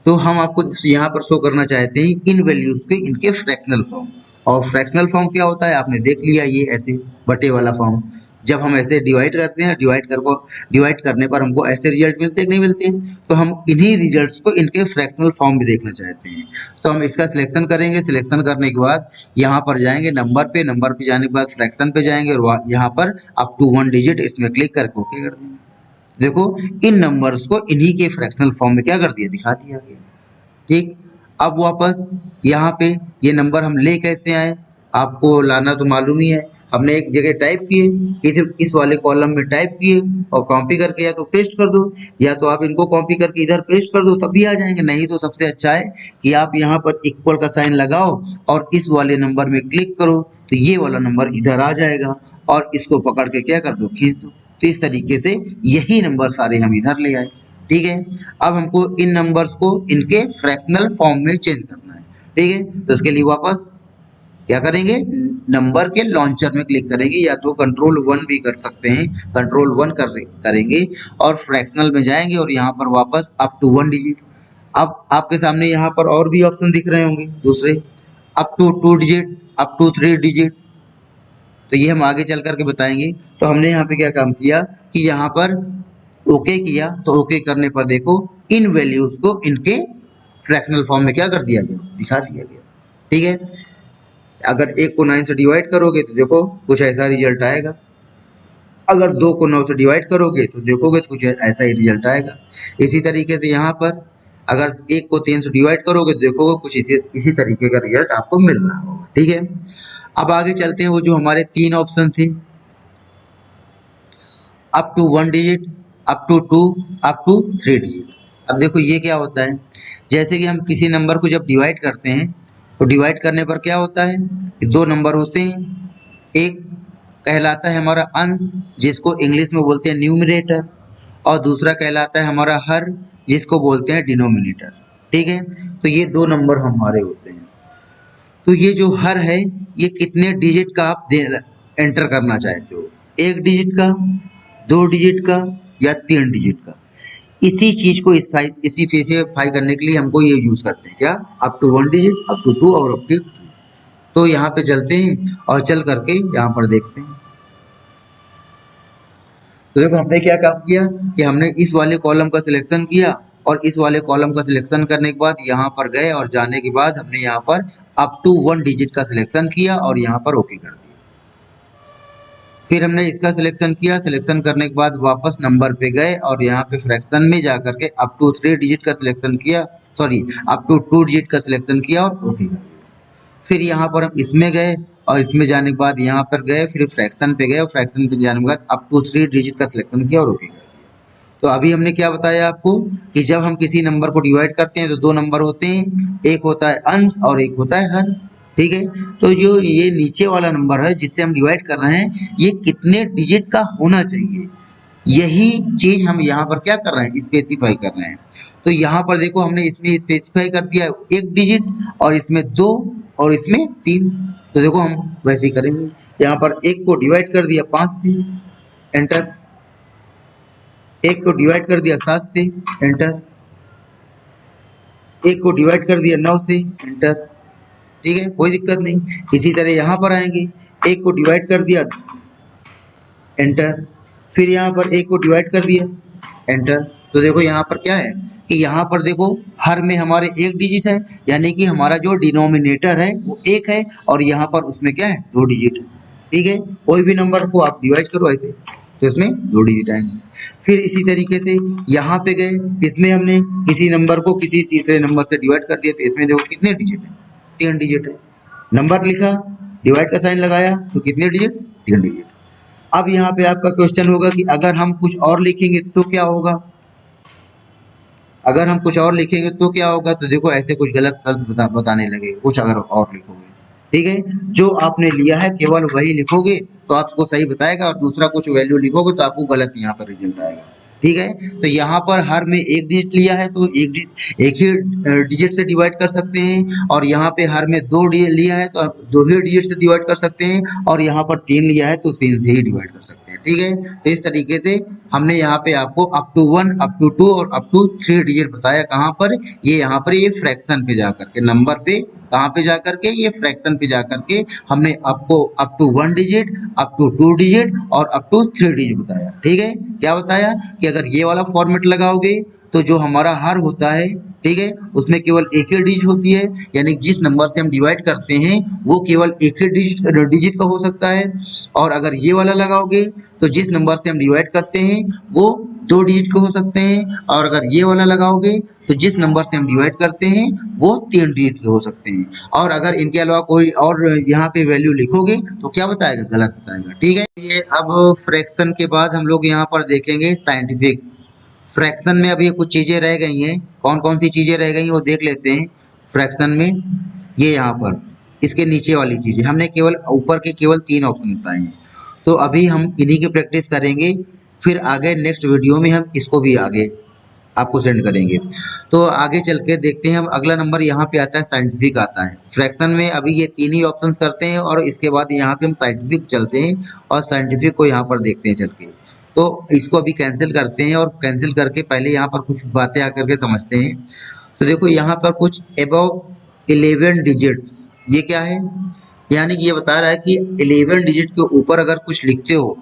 तो हम आपको यहाँ पर शो करना चाहते हैं इन वैल्यूज के इनके फ्रैक्शनल फॉर्म। और फ्रैक्शनल फॉर्म क्या होता है आपने देख लिया, ये ऐसे बटे वाला फॉर्म। जब हम ऐसे डिवाइड करते हैं, डिवाइड करने पर हमको ऐसे रिजल्ट मिलते हैं कि नहीं मिलते हैं, तो हम इन्हीं रिजल्ट्स को इनके फ्रैक्शनल फॉर्म में देखना चाहते हैं। तो हम इसका सिलेक्शन करेंगे, सिलेक्शन करने के बाद यहाँ पर जाएंगे नंबर पे, नंबर पे जाने के बाद फ्रैक्शन पे जाएंगे और यहाँ पर अप टू 1 डिजिट इसमें क्लिक करके ओके कर देंगे। देखो इन नंबर्स को इन्हीं के फ्रैक्शनल फॉर्म में क्या कर दिया, दिखा दिया गया। ठीक, अब वापस यहाँ पे ये नंबर हम ले कैसे आए, आपको लाना तो मालूम ही है। हमने एक जगह टाइप किए, इधर इस वाले कॉलम में टाइप किए और कॉपी करके या तो पेस्ट कर दो, या तो आप इनको कॉपी करके इधर पेस्ट कर दो, तब भी आ जाएंगे। नहीं तो सबसे अच्छा है कि आप यहाँ पर इक्वल का साइन लगाओ और इस वाले नंबर में क्लिक करो, तो ये वाला नंबर इधर आ जाएगा और इसको पकड़ के क्या कर दो, खींच दो। तो इस तरीके से यही नंबर सारे हम इधर ले आए। ठीक है, अब हमको इन नंबर्स को इनके फ्रैक्शनल फॉर्म में चेंज करना है। ठीक है, तो इसके लिए वापस क्या करेंगे, नंबर के लॉन्चर में क्लिक करेंगे, या तो कंट्रोल 1 भी कर सकते हैं, कंट्रोल 1 करेंगे और फ्रैक्शनल में जाएंगे और यहाँ पर वापस अप टू 1 डिजिट। अब आपके सामने यहाँ पर और भी ऑप्शन दिख रहे होंगे दूसरे, up to 2 digit, up to 3 digit, तो ये हम आगे चल करके बताएंगे। तो हमने यहाँ पे क्या काम किया कि यहाँ पर ओके किया, तो ओके करने पर देखो इन वैल्यूज को इनके फ्रैक्शनल फॉर्म में क्या कर दिया गया, दिखा दिया गया। ठीक है, अगर 1 को 9 से डिवाइड करोगे तो देखो कुछ ऐसा रिजल्ट आएगा, अगर 2 को 9 से डिवाइड करोगे तो देखोगे तो कुछ ऐसा ही रिजल्ट आएगा। इसी तरीके से यहाँ पर अगर 1 को 3 से डिवाइड करोगे तो देखोगे कुछ इसी तरीके का रिजल्ट आपको मिल रहा होगा। ठीक है, अब आगे चलते हैं, वो जो हमारे 3 ऑप्शन थे, up to 1 digit, up to 2, up to 3 digit. अब देखो ये क्या होता है, जैसे कि हम किसी नंबर को जब डिवाइड करते हैं तो डिवाइड करने पर क्या होता है कि 2 नंबर होते हैं, एक कहलाता है हमारा अंश जिसको इंग्लिश में बोलते हैं न्यूमरेटर, और दूसरा कहलाता है हमारा हर जिसको बोलते हैं डिनोमिनेटर। ठीक है, तो ये 2 नंबर हमारे होते हैं। तो ये जो हर है ये कितने डिजिट का आप एंटर करना चाहते हो, 1 डिजिट का, 2 डिजिट का या 3 डिजिट का। इसी चीज को स्पेसिफाई करने के लिए हमको ये यूज करते हैं, क्या, up to 1 digit, up to 2 और अप टू 3। तो यहाँ पे चलते हैं और चल करके यहाँ पर देखते हैं। तो देखो हमने क्या काम किया कि हमने इस वाले कॉलम का सिलेक्शन किया और इस वाले कॉलम का सिलेक्शन करने के बाद यहाँ पर गए और जाने के बाद हमने यहाँ पर अप टू 1 डिजिट का सिलेक्शन किया और यहाँ पर ओके कर दिया। फिर हमने इसका सिलेक्शन किया, सिलेक्शन करने के बाद वापस नंबर पे गए और यहाँ पे फ्रैक्शन में जा करके अप टू 3 डिजिट का सिलेक्शन किया, सॉरी अप टू 2 डिजिट का सिलेक्शन किया और ओके कर दिया। फिर यहाँ पर हम इसमें गए और इसमें जाने के बाद यहाँ पर गए, फिर फ्रैक्शन पे गए और फ्रैक्शन पे जाने के बाद अप टू 3 डिजिट का सिलेक्शन किया और ओके कर दिया। तो अभी हमने क्या बताया आपको कि जब हम किसी नंबर को डिवाइड करते हैं तो 2 नंबर होते हैं, एक होता है अंश और एक होता है हर। ठीक है, तो जो ये नीचे वाला नंबर है जिससे हम डिवाइड कर रहे हैं ये कितने डिजिट का होना चाहिए, यही चीज हम यहाँ पर क्या कर रहे हैं, स्पेसिफाई कर रहे हैं। तो यहाँ पर देखो हमने इसमें स्पेसिफाई कर दिया 1 डिजिट और इसमें 2 और इसमें 3। तो देखो हम वैसे ही करेंगे, यहाँ पर 1 को डिवाइड कर दिया 5 से, एंटर। 1 को डिवाइड कर दिया 7 से, एंटर। 1 को डिवाइड कर दिया 9 से, एंटर। ठीक है, कोई दिक्कत नहीं। इसी तरह यहाँ पर आएंगे, 1 को डिवाइड कर दिया, एंटर। फिर यहाँ पर 1 को डिवाइड कर दिया, एंटर। तो देखो यहाँ पर क्या है कि यहाँ पर देखो हर में हमारे 1 डिजिट है, यानी कि हमारा जो डिनोमिनेटर है वो 1 है और यहाँ पर उसमें क्या है, 2 डिजिट है। ठीक है, कोई भी नंबर को आप डिवाइड करो ऐसे तो इसमें 2 डिजिट आएंगे। फिर इसी तरीके से यहाँ पे गए, इसमें हमने किसी नंबर को किसी तीसरे नंबर से डिवाइड कर दिया, तो इसमें देखो कितने डिजिट है, 3 डिजिट है। नंबर लिखा, डिवाइड का साइन लगाया तो कितने डिजिट, 3 डिजिट। अब यहाँ पे आपका क्वेश्चन होगा कि अगर हम कुछ और लिखेंगे तो क्या होगा, अगर हम कुछ और लिखेंगे तो क्या होगा। तो देखो ऐसे कुछ गलत शब्द बताने लगेगा कुछ अगर और लिखोगे। ठीक है, जो आपने लिया है केवल वही लिखोगे तो आपको सही बताएगा और दूसरा कुछ वैल्यू लिखोगे तो आपको गलत यहाँ पर रिजल्ट आएगा। ठीक है, तो यहाँ पर हर में 1 डिजिट लिया है तो एक ही डिजिट से डिवाइड कर सकते हैं, और यहाँ पे हर में 2 लिया है तो आप 2 ही डिजिट से डिवाइड कर सकते हैं, और यहाँ पर 3 लिया है तो 3 से ही डिवाइड कर सकते हैं। ठीक है, तो इस तरीके से हमने यहाँ पे आपको अप टू 1, अप टू 2 और अप टू 3 डिजिट बताया। कहाँ पर, ये यहाँ पर ये फ्रैक्शन पे जा करके, नंबर पे कहाँ पे जा करके, ये फ्रैक्शन पे जा करके हमने आपको up to 1 digit, up to 2 digit और अप टू 3 डिजिट बताया। ठीक है, क्या बताया कि अगर ये वाला फॉर्मेट लगाओगे तो जो हमारा हर होता है, ठीक है, उसमें केवल एक ही डिजिट होती है, यानी जिस नंबर से हम डिवाइड करते हैं वो केवल एक ही डिजिट का हो सकता है। और अगर ये वाला लगाओगे तो जिस नंबर से हम डिवाइड करते हैं वो 2 डिजिट के हो सकते हैं, और अगर ये वाला लगाओगे तो जिस नंबर से हम डिवाइड करते हैं वो 3 डिजिट के हो सकते हैं। और अगर इनके अलावा कोई और यहाँ पे वैल्यू लिखोगे तो क्या बताएगा, गलत बताएगा। ठीक है, ये अब फ्रैक्शन के बाद हम लोग यहाँ पर देखेंगे साइंटिफिक। फ्रैक्शन में अभी कुछ चीजें रह गई हैं, कौन कौन सी चीजें रह गई हैं वो देख लेते हैं। फ्रैक्शन में ये यहाँ पर इसके नीचे वाली चीजें हमने केवल ऊपर के केवल 3 ऑप्शन बताए हैं, तो अभी हम इन्हीं की प्रैक्टिस करेंगे, फिर आगे नेक्स्ट वीडियो में हम इसको भी आगे आपको सेंड करेंगे। तो आगे चल के देखते हैं हम, अगला नंबर यहाँ पे आता है साइंटिफिक आता है। फ्रैक्शन में अभी ये 3 ही ऑप्शंस करते हैं और इसके बाद यहाँ पे हम साइंटिफिक चलते हैं और साइंटिफिक को यहाँ पर देखते हैं चल के। तो इसको अभी कैंसिल करते हैं और कैंसिल करके पहले यहाँ पर कुछ बातें आकर के समझते हैं। तो देखो यहाँ पर कुछ अबव 11 डिजिट्स, ये क्या है, यानी कि ये बता रहा है कि 11 डिजिट के ऊपर अगर कुछ लिखते हो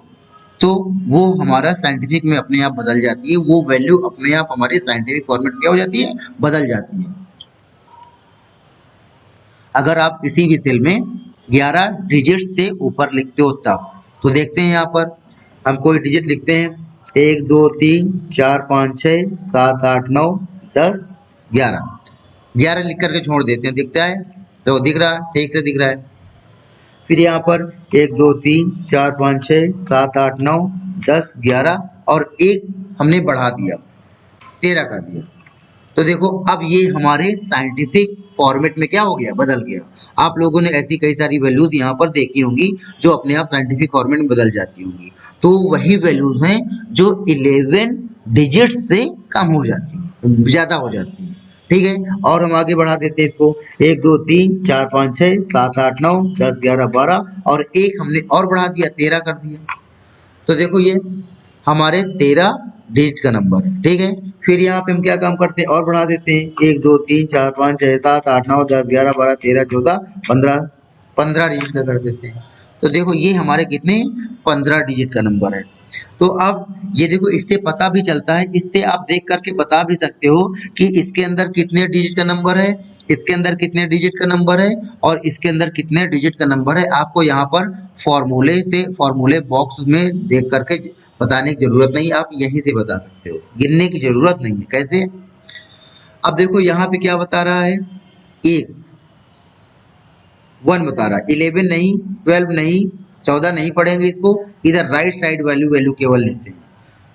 तो वो हमारा साइंटिफिक में अपने आप बदल जाती है, वो वैल्यू अपने आप हमारे साइंटिफिक फॉर्मेट क्या हो जाती है, बदल जाती है। अगर आप किसी भी सेल में 11 डिजिट से ऊपर लिखते हो तब। तो देखते हैं यहाँ पर हम कोई डिजिट लिखते हैं, 1 2 3 4 5 6 7 8 9 10 11, 11 लिख करके छोड़ देते हैं, दिखता है, तो दिख रहा है, ठीक से दिख रहा है। फिर यहाँ पर 1 2 3 4 5 6 7 8 9 10 11 और एक हमने बढ़ा दिया, 13 कर दिया। तो देखो अब ये हमारे साइंटिफिक फॉर्मेट में क्या हो गया, बदल गया। आप लोगों ने ऐसी कई सारी वैल्यूज यहाँ पर देखी होंगी जो अपने आप साइंटिफिक फॉर्मेट में बदल जाती होंगी। तो वही वैल्यूज हैं जो 11 डिजिट से कम हो जाती हैं, ज्यादा हो जाती हैं। ठीक है, और हम आगे बढ़ा देते हैं इसको, 1 2 3 4 5 6 7 8 9 10 11 12 और एक हमने और बढ़ा दिया, 13 कर दिया। तो देखो ये हमारे 13 डिजिट का नंबर है। ठीक है, फिर यहाँ पे हम क्या काम करते हैं, और बढ़ा देते हैं, 1 2 3 4 5 6 7 8 9 10 11 12 13 14 15 15 डिजिट का कर देते हैं। तो देखो ये हमारे कितने, 15 डिजिट का नंबर है। तो अब ये देखो इससे पता भी चलता है, इससे आप देख करके बता भी सकते हो कि इसके अंदर कितने डिजिट का नंबर है, इसके अंदर कितने डिजिट का नंबर है और इसके अंदर कितने डिजिट का नंबर है। आपको यहाँ पर फॉर्मूले से, फॉर्मूले बॉक्स में देख करके बताने की जरूरत नहीं, आप यहीं से बता सकते हो, गिनने की जरूरत नहीं है। कैसे, अब देखो यहाँ पे क्या बता रहा है, 1 बता रहा है, 11 नहीं, 12 नहीं, 14 नहीं पढ़ेंगे इसको, इधर राइट साइड वैल्यू केवल लेते हैं।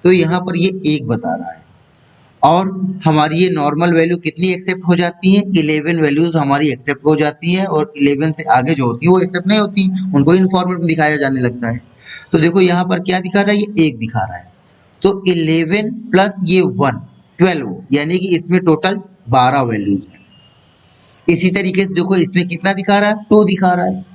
तो यहाँ पर ये 1 बता रहा है और हमारी ये नॉर्मल वैल्यू कितनी एक्सेप्ट हो जाती है, 11 वैल्यूज हमारी एक्सेप्ट हो जाती है और 11 से आगे जो होती है वो एक्सेप्ट नहीं होती, उनको इन फॉर्मेट में दिखाया जाने लगता है। तो देखो यहाँ पर क्या दिखा रहा है, ये 1 दिखा रहा है। तो 11 प्लस ये 1 12, यानी कि इसमें टोटल 12 वैल्यूज है। इसी तरीके से देखो इसमें कितना दिखा रहा है, 2 दिखा रहा है।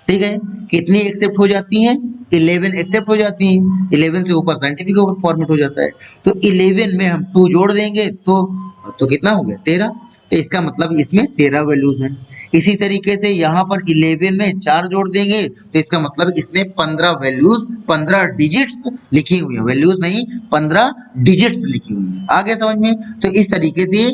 ठीक है, कितनी एक्सेप्ट हो जाती हैं, 11 एक्सेप्ट हो जाती हैं, 11 से ऊपर साइंटिफिक फॉर्मेट हो जाता है। तो 11 में हम 2 जोड़ देंगे तो कितना हो गया, 13। तो इसका मतलब इसमें 13 वैल्यूज हैं। इसी तरीके से यहाँ पर 11 में 4 जोड़ देंगे तो इसका मतलब इसमें 15 वैल्यूज, 15 डिजिट्स लिखी हुई है, वैल्यूज नहीं 15 डिजिट्स लिखी हुई है। आगे समझ में, तो इस तरीके से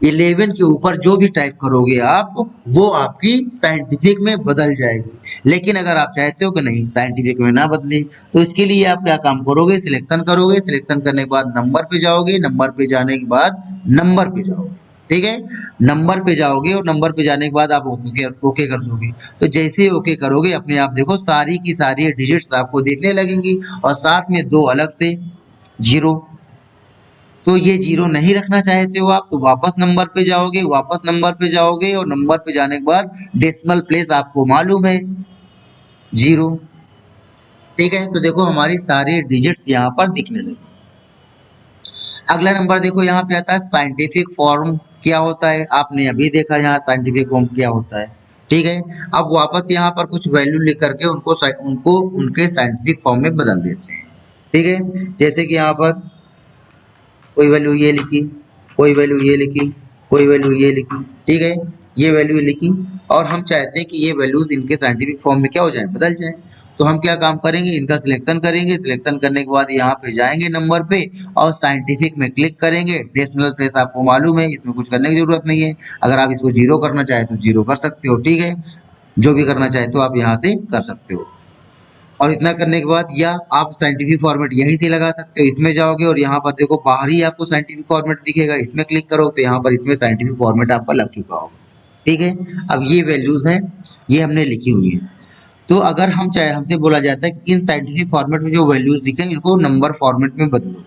11 के ऊपर जो भी टाइप करोगे आप, वो आपकी साइंटिफिक में बदल जाएगी। लेकिन अगर आप चाहते हो कि नहीं साइंटिफिक में ना बदले, तो इसके लिए आप क्या काम करोगे, सिलेक्शन करोगे, सिलेक्शन करने के बाद नंबर पे जाओगे, नंबर पे जाने के बाद नंबर पे जाओगे। ठीक है, नंबर पे जाओगे और नंबर पे जाने के बाद आप ओके कर दोगे। तो जैसे ही ओके करोगे अपने आप देखो सारी की सारी डिजिट्स आपको देखने लगेंगी और साथ में 2 अलग से 0। तो ये 0 नहीं रखना चाहते हो आप, तो वापस नंबर पे जाओगे, वापस नंबर पे जाओगे और नंबर पे जाने के बाद डेसिमल प्लेस आपको मालूम है 0। ठीक है, तो देखो हमारी सारी डिजिट्स यहाँ पर दिखने लगी। अगला नंबर देखो यहाँ पे आता है साइंटिफिक फॉर्म क्या होता है, आपने अभी देखा यहाँ साइंटिफिक फॉर्म क्या होता है। ठीक है, अब वापस यहाँ पर कुछ वैल्यू लिख करके उनको उनके साइंटिफिक फॉर्म में बदल देते हैं। ठीक है, जैसे कि यहाँ पर कोई वैल्यू ये लिखी, कोई वैल्यू ये लिखी, कोई वैल्यू ये लिखी। ठीक है, ये वैल्यू लिखी और हम चाहते हैं कि ये वैल्यूज इनके साइंटिफिक फॉर्म में क्या हो जाए, बदल जाए। तो हम क्या काम करेंगे, इनका सिलेक्शन करेंगे, सिलेक्शन करने के बाद यहाँ पे जाएंगे नंबर पे और साइंटिफिक में क्लिक करेंगे। डेसिमल प्लेस आपको मालूम है, इसमें कुछ करने की जरूरत नहीं है। अगर आप इसको जीरो करना चाहे तो जीरो कर सकते हो, ठीक है, जो भी करना चाहे तो आप यहाँ से कर सकते हो। और इतना करने के बाद या आप साइंटिफिक फॉर्मेट यहीं से लगा सकते हो, इसमें जाओगे और यहाँ पर देखो बाहर ही आपको साइंटिफिक फॉर्मेट दिखेगा, इसमें क्लिक करो तो यहाँ पर इसमें साइंटिफिक फॉर्मेट आपका लग चुका होगा, ठीक है। अब ये वैल्यूज हैं, ये हमने लिखी हुई है। तो अगर हम चाहे, हमसे बोला जाता है कि इन साइंटिफिक फॉर्मेट में जो वैल्यूज दिखे इनको नंबर फॉर्मेट में बदलो।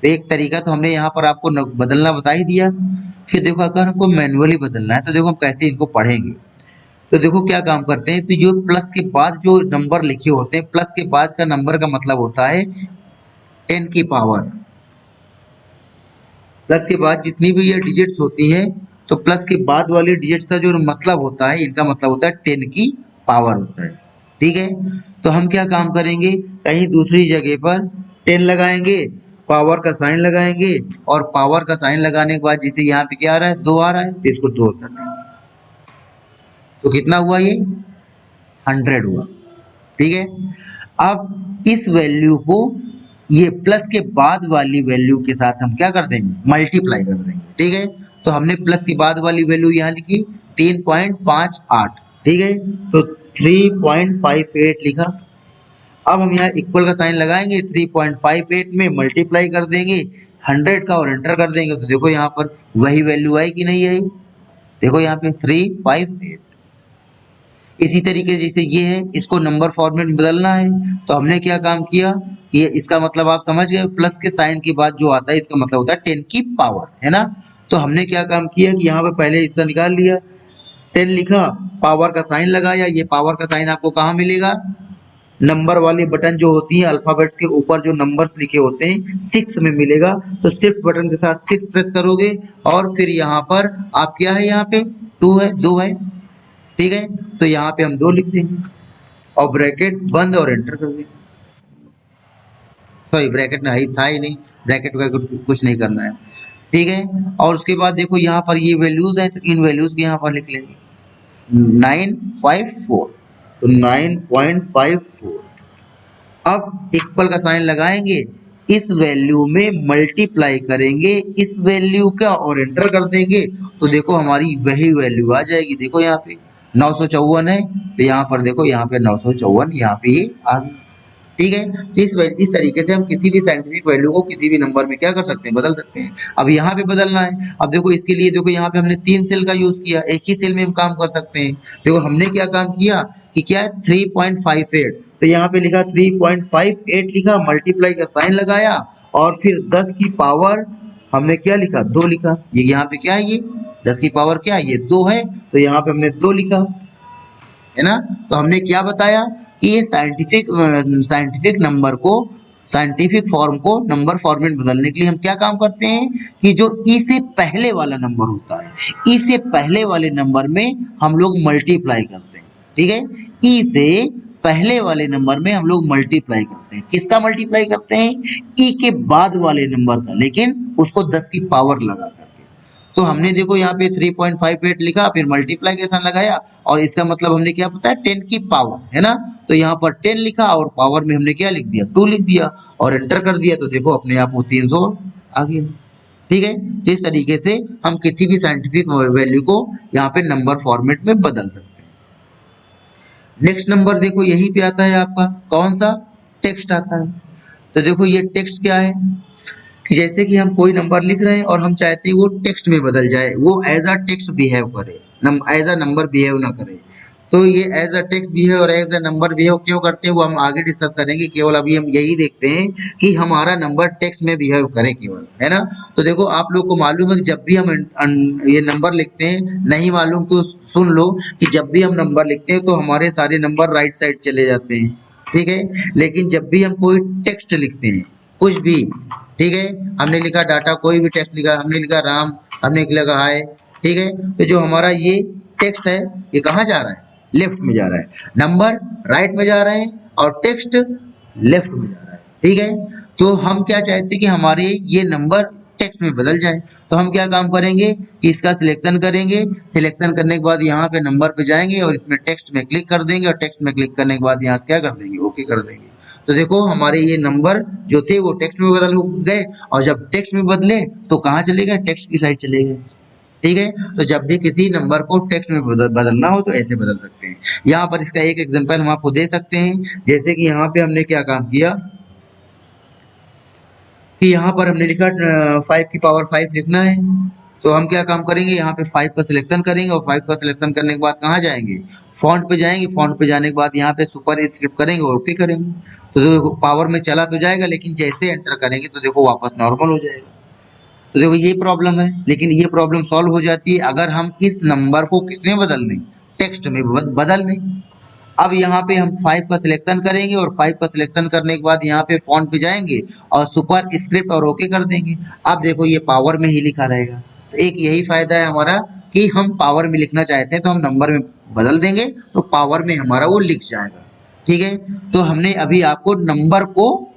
तो एक तरीका तो हमने यहाँ पर आपको बदलना बता ही दिया। फिर देखो अगर हमको मैनुअली बदलना है तो देखो हम कैसे इनको पढ़ेंगे। तो देखो क्या काम करते हैं, तो जो प्लस के बाद जो नंबर लिखे होते हैं, प्लस के बाद का नंबर का मतलब होता है 10 की पावर। प्लस के बाद जितनी भी ये डिजिट्स होती हैं, तो प्लस के बाद वाले डिजिट्स का जो मतलब होता है, इनका मतलब होता है 10 की पावर होता है, ठीक है। तो हम क्या काम करेंगे, कहीं दूसरी जगह पर 10 लगाएंगे, पावर का साइन लगाएंगे और पावर का साइन लगाने के बाद जैसे यहाँ पे क्या आ रहा है, 2 आ रहा है, तो इसको 2 कर देंगे। तो कितना हुआ, ये 100 हुआ, ठीक है। अब इस वैल्यू को ये प्लस के बाद वाली वैल्यू के साथ हम क्या कर देंगे, मल्टीप्लाई कर देंगे, ठीक है। तो हमने प्लस के बाद वाली वैल्यू यहाँ लिखी 3.58, ठीक है, तो 3.58 लिखा। अब हम यहाँ इक्वल का साइन लगाएंगे, 3.58 में मल्टीप्लाई कर देंगे 100 का और एंटर कर देंगे। तो देखो यहाँ पर वही वैल्यू आई कि नहीं आई, देखो यहाँ पे 358। इसी तरीके से जैसे ये है, इसको नंबर फॉर्मेट में बदलना है, तो हमने क्या काम किया, ये इसका मतलब आप समझ गए, प्लस के साइन के बाद जो आता है इसका मतलब होता है 10 की पावर, है ना। तो हमने क्या काम किया कि यहाँ पे पहले इसका निकाल लिया, 10 लिखा, पावर का साइन लगाया। ये पावर का साइन आपको कहाँ मिलेगा, नंबर वाली बटन जो होती है अल्फाबेट्स के ऊपर जो नंबर्स लिखे होते हैं 6 में मिलेगा। तो शिफ्ट बटन के साथ 6 प्रेस करोगे और फिर यहाँ पर आप क्या है, यहाँ पे 2 है, 2 है, ठीक है। तो यहाँ पे हम 2 लिख देंगे और ब्रैकेट बंद और एंटर कर देंगे। सॉरी, ब्रैकेट में था ही नहीं, ब्रैकेट का कुछ नहीं करना है, ठीक है। और उसके बाद देखो यहाँ पर ये वैल्यूज है, तो इन वैल्यूज के यहाँ पर लिख लेंगे 954, तो 9.54। अब इक्वल का साइन लगाएंगे, इस वैल्यू में मल्टीप्लाई करेंगे इस वैल्यू का और एंटर कर देंगे। तो देखो हमारी वही वैल्यू आ जाएगी, देखो यहाँ पे 954 है, तो यहाँ पर देखो यहाँ पे 954 यहाँ पे ये आ गई, ठीक है। तो इस तरीके से हम किसी भी साइंटिफिक वैल्यू को किसी भी नंबर में क्या कर सकते हैं, बदल सकते हैं। अब यहाँ पे बदलना है, अब देखो इसके लिए देखो यहाँ पे हमने 3 सेल का यूज किया, एक ही सेल में हम काम कर सकते हैं। देखो हमने क्या काम किया कि क्या है 3.58, तो यहाँ पे लिखा 3.58 लिखा, मल्टीप्लाई का साइन लगाया और फिर 10 की पावर हमने क्या लिखा, 2 लिखा। ये यहाँ पे क्या है, ये 10 की पावर क्या है, ये 2 है, तो यहाँ पे हमने 2 लिखा, है ना। तो हमने क्या बताया कि ये साइंटिफिक नंबर को, साइंटिफिक फॉर्म को नंबर फॉर्मेट बदलने के लिए हम क्या काम करते हैं कि जो ई से पहले वाला नंबर होता है, ई से पहले वाले नंबर में हम लोग मल्टीप्लाई करते हैं, ठीक है। ई से पहले वाले नंबर में हम लोग मल्टीप्लाई करते हैं, किसका मल्टीप्लाई करते हैं, ई के बाद वाले नंबर का, लेकिन उसको 10 की पावर लगा करके। तो हमने देखो यहाँ पे 3.58 लिखा, फिर मल्टीप्लिकेशन लगाया और इसका मतलब हमने क्या बताया, 10 की पावर, है ना। तो यहाँ पर 10 लिखा और पावर में हमने क्या लिख दिया, 2 लिख दिया और एंटर कर दिया। तो देखो अपने आप वो 300 आ गया, ठीक है। तो इस तरीके से हम किसी भी साइंटिफिक वैल्यू को यहाँ पे नंबर फॉर्मेट में बदल सकते हैं। नेक्स्ट नंबर देखो यहीं पे आता है आपका, कौन सा, टेक्स्ट आता है। तो देखो ये टेक्स्ट क्या है कि जैसे कि हम कोई नंबर लिख रहे हैं और हम चाहते हैं वो टेक्स्ट में बदल जाए, वो एज अ टेक्स्ट बिहेव करे, एज अ नंबर बिहेव ना करे। तो ये एज अ टेक्स्ट बिहेव और एज अ नंबर बिहेव क्यों करते हैं वो हम आगे डिस्कस करेंगे। केवल अभी हम यही देखते हैं कि हमारा नंबर टेक्स्ट में बिहेव करे केवल, है ना। तो देखो आप लोग को मालूम है कि जब भी हम ये नंबर लिखते हैं, नहीं मालूम तो सुन लो कि जब भी हम नंबर लिखते हैं तो हमारे सारे नंबर राइट साइड चले जाते हैं, ठीक है। लेकिन जब भी हम कोई टेक्स्ट लिखते हैं, कुछ भी, ठीक है, हमने लिखा डाटा, कोई भी टेक्स्ट लिखा, हमने लिखा राम, हमने लिखा हाय, ठीक है, तो जो हमारा ये टेक्स्ट है ये कहाँ जा रहा है, लेफ्ट में जा रहा है, नंबर राइट में जा रहे हैं और टेक्स्ट लेफ्ट में जा रहा है, ठीक है। तो हम क्या चाहते हैं कि हमारे ये नंबर टेक्स्ट में बदल जाए। तो हम क्या काम करेंगे कि इसका सिलेक्शन करेंगे, सिलेक्शन करने के बाद यहाँ पे नंबर पे जाएंगे और इसमें टेक्स्ट में क्लिक कर देंगे, और टेक्स्ट में क्लिक करने के बाद यहाँ से क्या कर देंगे, ओके कर देंगे। तो देखो हमारे ये नंबर जो थे वो टेक्स्ट में बदल गए, और जब टेक्स्ट में बदले तो कहाँ चले गए, टेक्स्ट की साइड चले गए। ठीक है, तो जब भी किसी नंबर को टेक्स्ट में बदलना हो तो ऐसे बदल सकते हैं। यहाँ पर इसका एक एग्जांपल हम आपको दे सकते हैं, जैसे कि यहाँ पे हमने क्या काम किया कि यहाँ पर हमने लिखा 5 की पावर 5 लिखना है। तो हम क्या काम करेंगे, यहाँ पे 5 का सिलेक्शन करेंगे, और 5 का सिलेक्शन करने के बाद कहाँ जाएंगे, फॉन्ट पे जाएंगे। फॉन्ट पे जाने के बाद यहाँ पे सुपर स्क्रिप्ट करेंगे और ओके करेंगे। तो देखो पावर में चला तो जाएगा, लेकिन जैसे एंटर करेंगे तो देखो वापस नॉर्मल हो जाएगा। तो देखो ये प्रॉब्लम है, लेकिन ये प्रॉब्लम सॉल्व हो जाती है अगर हम इस नंबर को किसमें बदल दें, टेक्स्ट में बदल दें। अब यहाँ पे हम 5 का सिलेक्शन करेंगे, और 5 का सिलेक्शन करने के बाद यहाँ पे फॉन्ट पे जाएंगे और सुपर स्क्रिप्ट और ओके कर देंगे। अब देखो ये पावर में ही लिखा रहेगा। तो एक यही फायदा है हमारा कि हम पावर में लिखना चाहते हैं तो हम नंबर में बदल देंगे, तो पावर में हमारा वो लिख जाएगा। ठीक है, तो हमने अभी आपको नंबर को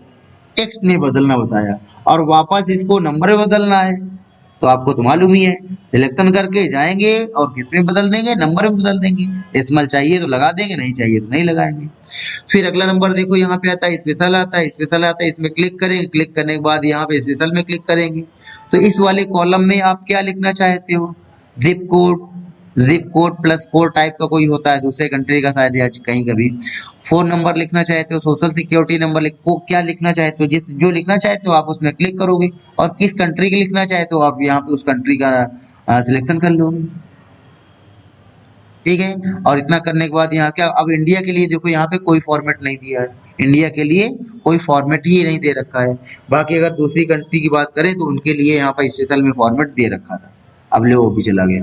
टेक्स्ट में बदलना बताया, और वापस इसको नंबर में बदलना है तो आपको तो मालूम ही है, सिलेक्शन करके जाएंगे और किस में बदल देंगे, नंबर में बदल देंगे। डेसिमल चाहिए तो लगा देंगे, नहीं चाहिए तो नहीं लगाएंगे। फिर अगला नंबर देखो यहाँ पे आता है स्पेशल, आता है स्पेशल, आता है इसमें क्लिक करेंगे, क्लिक करने के बाद यहाँ पे स्पेशल में क्लिक करेंगे। तो इस वाले कॉलम में आप क्या लिखना चाहते हो, जिप कोड प्लस 4 टाइप का कोई होता है दूसरे कंट्री का शायद, या कहीं का भी। फोन नंबर लिखना चाहते हो, सोशल सिक्योरिटी नंबर को क्या लिखना चाहते हो, जिस जो लिखना चाहते हो आप उसमें क्लिक करोगे, और किस कंट्री के लिखना चाहते हो आप यहाँ पे उस कंट्री का सिलेक्शन कर लोगे। ठीक है, और इतना करने के बाद यहाँ क्या, अब इंडिया के लिए देखो यहाँ पे कोई फॉर्मेट नहीं दिया है, इंडिया के लिए कोई फॉर्मेट ही नहीं दे रखा है। बाकी अगर दूसरी कंट्री की बात करें तो उनके लिए यहाँ पर स्पेशल में फॉर्मेट दे रखा था। अब ले वो भी चला गया,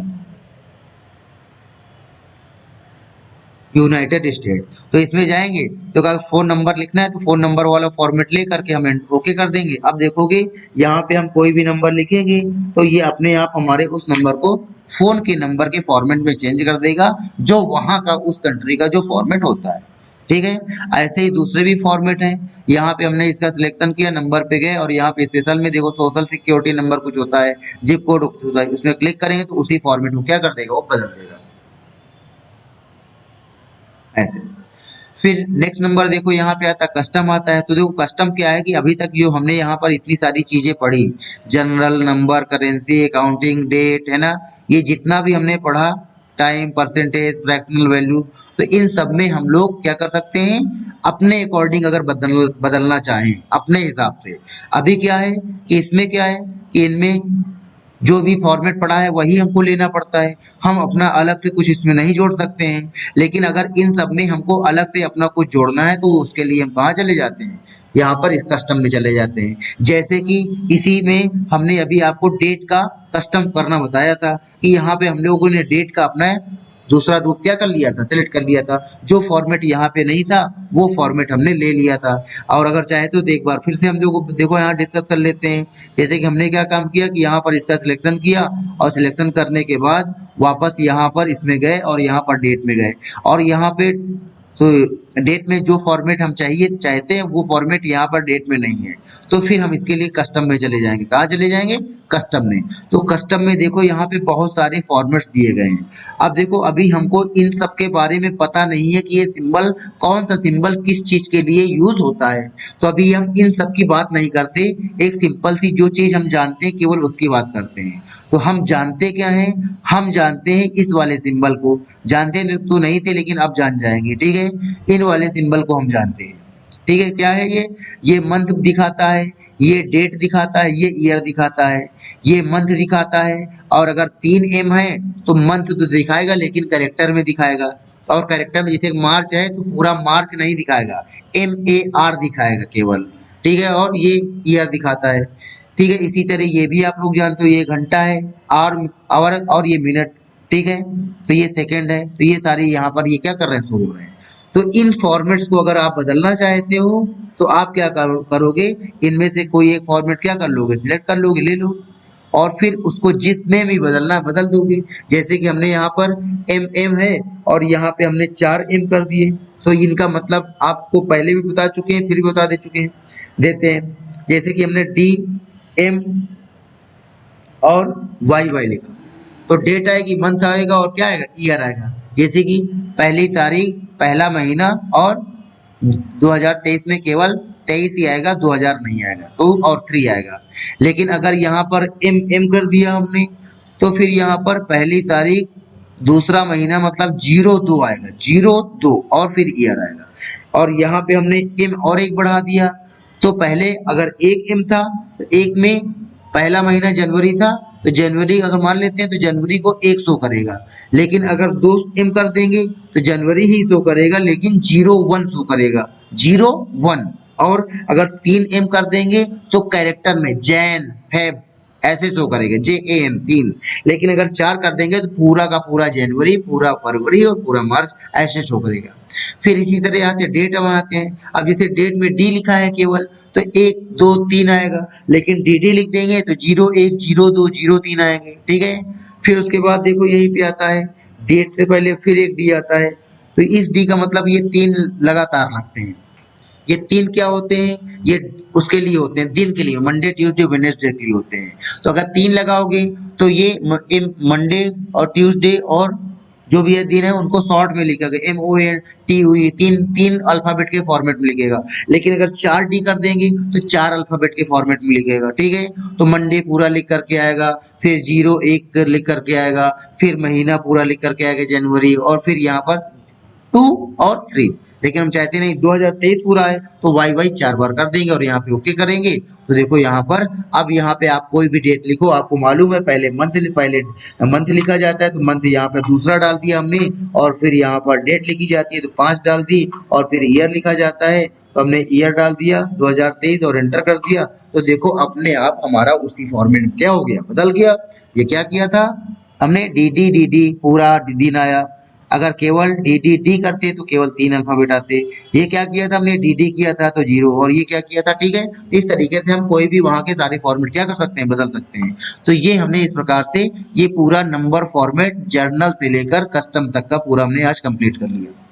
यूनाइटेड स्टेट। तो इसमें जाएंगे तो अगर फोन नंबर लिखना है तो फोन नंबर वाला फॉर्मेट ले करके हम ओके कर देंगे। अब देखोगे यहाँ पे हम कोई भी नंबर लिखेंगे तो ये अपने आप हमारे उस नंबर को फोन के नंबर के फॉर्मेट में चेंज कर देगा, जो वहां का उस कंट्री का जो फॉर्मेट होता है। ठीक है, ऐसे ही दूसरे भी फॉर्मेट हैं। यहाँ पे हमने इसका सिलेक्शन किया, नंबर पे गए, और यहाँ पे स्पेशल में देखो सोशल सिक्योरिटी नंबर कुछ होता है, जिप कोड कुछ होता है, उसमें क्लिक करेंगे तो उसी फॉर्मेट को क्या कर देगा, वो बदल देगा ऐसे। फिर नेक्स्ट नंबर देखो यहाँ पे आता है कस्टम आता है। तो देखो कस्टम क्या है कि अभी तक जो हमने यहाँ पर इतनी सारी चीजें पढ़ी, general, number, currency, accounting, date, है ना, ये जितना भी हमने पढ़ा, टाइम, परसेंटेज, फ्रैक्शनल वैल्यू, तो इन सब में हम लोग क्या कर सकते हैं, अपने अकॉर्डिंग अगर बदलना चाहें अपने हिसाब से। अभी क्या है कि इसमें क्या है कि इनमें जो भी फॉर्मेट पड़ा है वही हमको लेना पड़ता है, हम अपना अलग से कुछ इसमें नहीं जोड़ सकते हैं। लेकिन अगर इन सब में हमको अलग से अपना कुछ जोड़ना है तो उसके लिए हम कहाँ चले जाते हैं, यहाँ पर इस कस्टम में चले जाते हैं। जैसे कि इसी में हमने अभी आपको डेट का कस्टम करना बताया था कि यहाँ पे हम लोगों ने डेट का अपना दूसरा रूप क्या कर लिया था, सिलेक्ट कर लिया था। जो फॉर्मेट यहाँ पे नहीं था वो फॉर्मेट हमने ले लिया था। और अगर चाहे तो एक बार फिर से हम लोग देखो यहाँ डिस्कस कर लेते हैं। जैसे कि हमने क्या काम किया कि यहाँ पर इसका सिलेक्शन किया, और सिलेक्शन करने के बाद वापस यहाँ पर इसमें गए और यहाँ पर डेट में गए, और यहाँ पे तो डेट में जो फॉर्मेट हम चाहते हैं वो फॉर्मेट यहाँ पर डेट में नहीं है, तो फिर हम इसके लिए कस्टम में चले जाएंगे। कहाँ चले जाएंगे, कस्टम में। तो कस्टम में देखो यहाँ पे बहुत सारे फॉर्मेट्स दिए गए हैं। अब देखो अभी हमको इन सब के बारे में पता नहीं है कि ये सिंबल, कौन सा सिंबल किस चीज के लिए यूज होता है, तो अभी हम इन सब की बात नहीं करते। एक सिंपल सी जो चीज हम जानते हैं केवल उसकी बात करते हैं। तो हम जानते क्या है, हम जानते हैं इस वाले सिंबल को, जानते तो नहीं थे लेकिन अब जान जाएंगे। ठीक है, इन वाले सिंबल को हम जानते हैं। ठीक है, क्या है ये मंथ दिखाता है, ये डेट दिखाता है, ये ईयर दिखाता है, ये मंथ दिखाता है। और अगर 3 एम है तो मंथ तो दिखाएगा लेकिन कैरेक्टर में दिखाएगा, और कैरेक्टर में जैसे मार्च है तो पूरा मार्च नहीं दिखाएगा, MAR दिखाएगा केवल। ठीक है, और ये ईयर दिखाता है। ठीक है, इसी तरह ये भी आप लोग जानते हो, ये घंटा है, आवर और ये मिनट। ठीक है, तो ये सेकंड है। तो ये सारे यहाँ पर ये क्या कर रहे हैं, शो हो रहे हैं। तो इन फॉर्मेट्स को अगर आप बदलना चाहते हो तो आप क्या करोगे, इनमें से कोई एक फॉर्मेट क्या कर लोगे, सिलेक्ट कर लोगे, ले लो, और फिर उसको जिसमें भी बदलना बदल दोगे। जैसे कि हमने यहाँ पर MM है और यहाँ पे हमने 4M कर दिए, तो इनका मतलब आपको पहले भी बता चुके हैं, फिर भी बता दे चुके हैं, देते हैं। जैसे कि हमने DM और वाई वाई लिखा। तो डेट आएगी, मंथ आएगा और क्या आएगा, ईयर आएगा। जैसे कि पहली तारीख, पहला महीना, और 2023 में केवल 23 ही आएगा, 2000 नहीं आएगा, 2 और 3 आएगा। लेकिन अगर यहाँ पर एम कर दिया हमने तो फिर यहाँ पर पहली तारीख, दूसरा महीना मतलब 02 आएगा, 02 और फिर ईयर आएगा। और यहाँ पे हमने एम और एक बढ़ा दिया, तो पहले अगर एक एम था तो एक में पहला महीना जनवरी था, तो जनवरी अगर मान लेते हैं तो जनवरी को 1 शो करेगा। लेकिन अगर 2 एम कर देंगे तो जनवरी ही शो करेगा, लेकिन 01 शो करेगा, 01। और अगर 3 एम कर देंगे तो कैरेक्टर में जैन, फेब ऐसे शो करेगा, JAN 3। लेकिन अगर 4 कर देंगे तो पूरा का पूरा जनवरी, पूरा फरवरी और पूरा मार्च ऐसे शो करेगा। फिर इसी तरह आते डेट आते हैं। अब जैसे डेट में डी लिखा है केवल, तो 1 2 3 आएगा, लेकिन DD लिख देंगे तो 01 02 03 आएंगे, ठीक है। फिर उसके बाद देखो यहीं पे आता है डेट से पहले फिर एक डी आता है, तो इस डी का मतलब ये 3 लगातार लगते हैं। ये 3 क्या होते हैं, ये उसके लिए होते हैं, दिन के लिए, मंडे ट्यूसडे वेडनेसडे के लिए होते हैं। तो अगर 3 लगाओगे तो ये मंडे और ट्यूसडे और जो भी ये दिन है उनको शॉर्ट में लिखेगा, MONTUE, 3 अल्फाबेट के फॉर्मेट में लिखेगा। लेकिन अगर 4 डी कर देंगे तो 4 अल्फाबेट के फॉर्मेट में लिखेगा, ठीक है। तो मंडे पूरा लिख करके आएगा, फिर 01 लिख करके आएगा, फिर महीना पूरा लिख करके आएगा जनवरी, और फिर यहाँ पर 2 और 3। लेकिन हम चाहते नहीं 2023 पूरा है तो वाई वाई 4 बार कर देंगे और यहाँ पे ओके करेंगे। तो देखो यहाँ पर, अब यहाँ पे आप कोई भी डेट लिखो, आपको मालूम है पहले मंथ लिखा जाता है, तो मंथ यहाँ पे दूसरा डाल दिया हमने, और फिर यहाँ पर डेट लिखी जाती है तो 5 डाल दी, और फिर ईयर लिखा जाता है तो हमने ईयर डाल दिया 2023 और एंटर कर दिया। तो देखो अपने आप हमारा उसी फॉर्मेट में क्या हो गया, बदल गया। ये क्या किया था हमने, डी पूरा दिन आया। अगर केवल डी करते तो केवल 3 अल्फाबेट आते। ये क्या किया था हमने, डी किया था तो 0, और ये क्या किया था, ठीक है। इस तरीके से हम कोई भी वहां के सारे फॉर्मेट क्या कर सकते हैं, बदल सकते हैं। तो ये हमने इस प्रकार से ये पूरा नंबर फॉर्मेट जर्नल से लेकर कस्टम तक का पूरा हमने आज कंप्लीट कर लिया।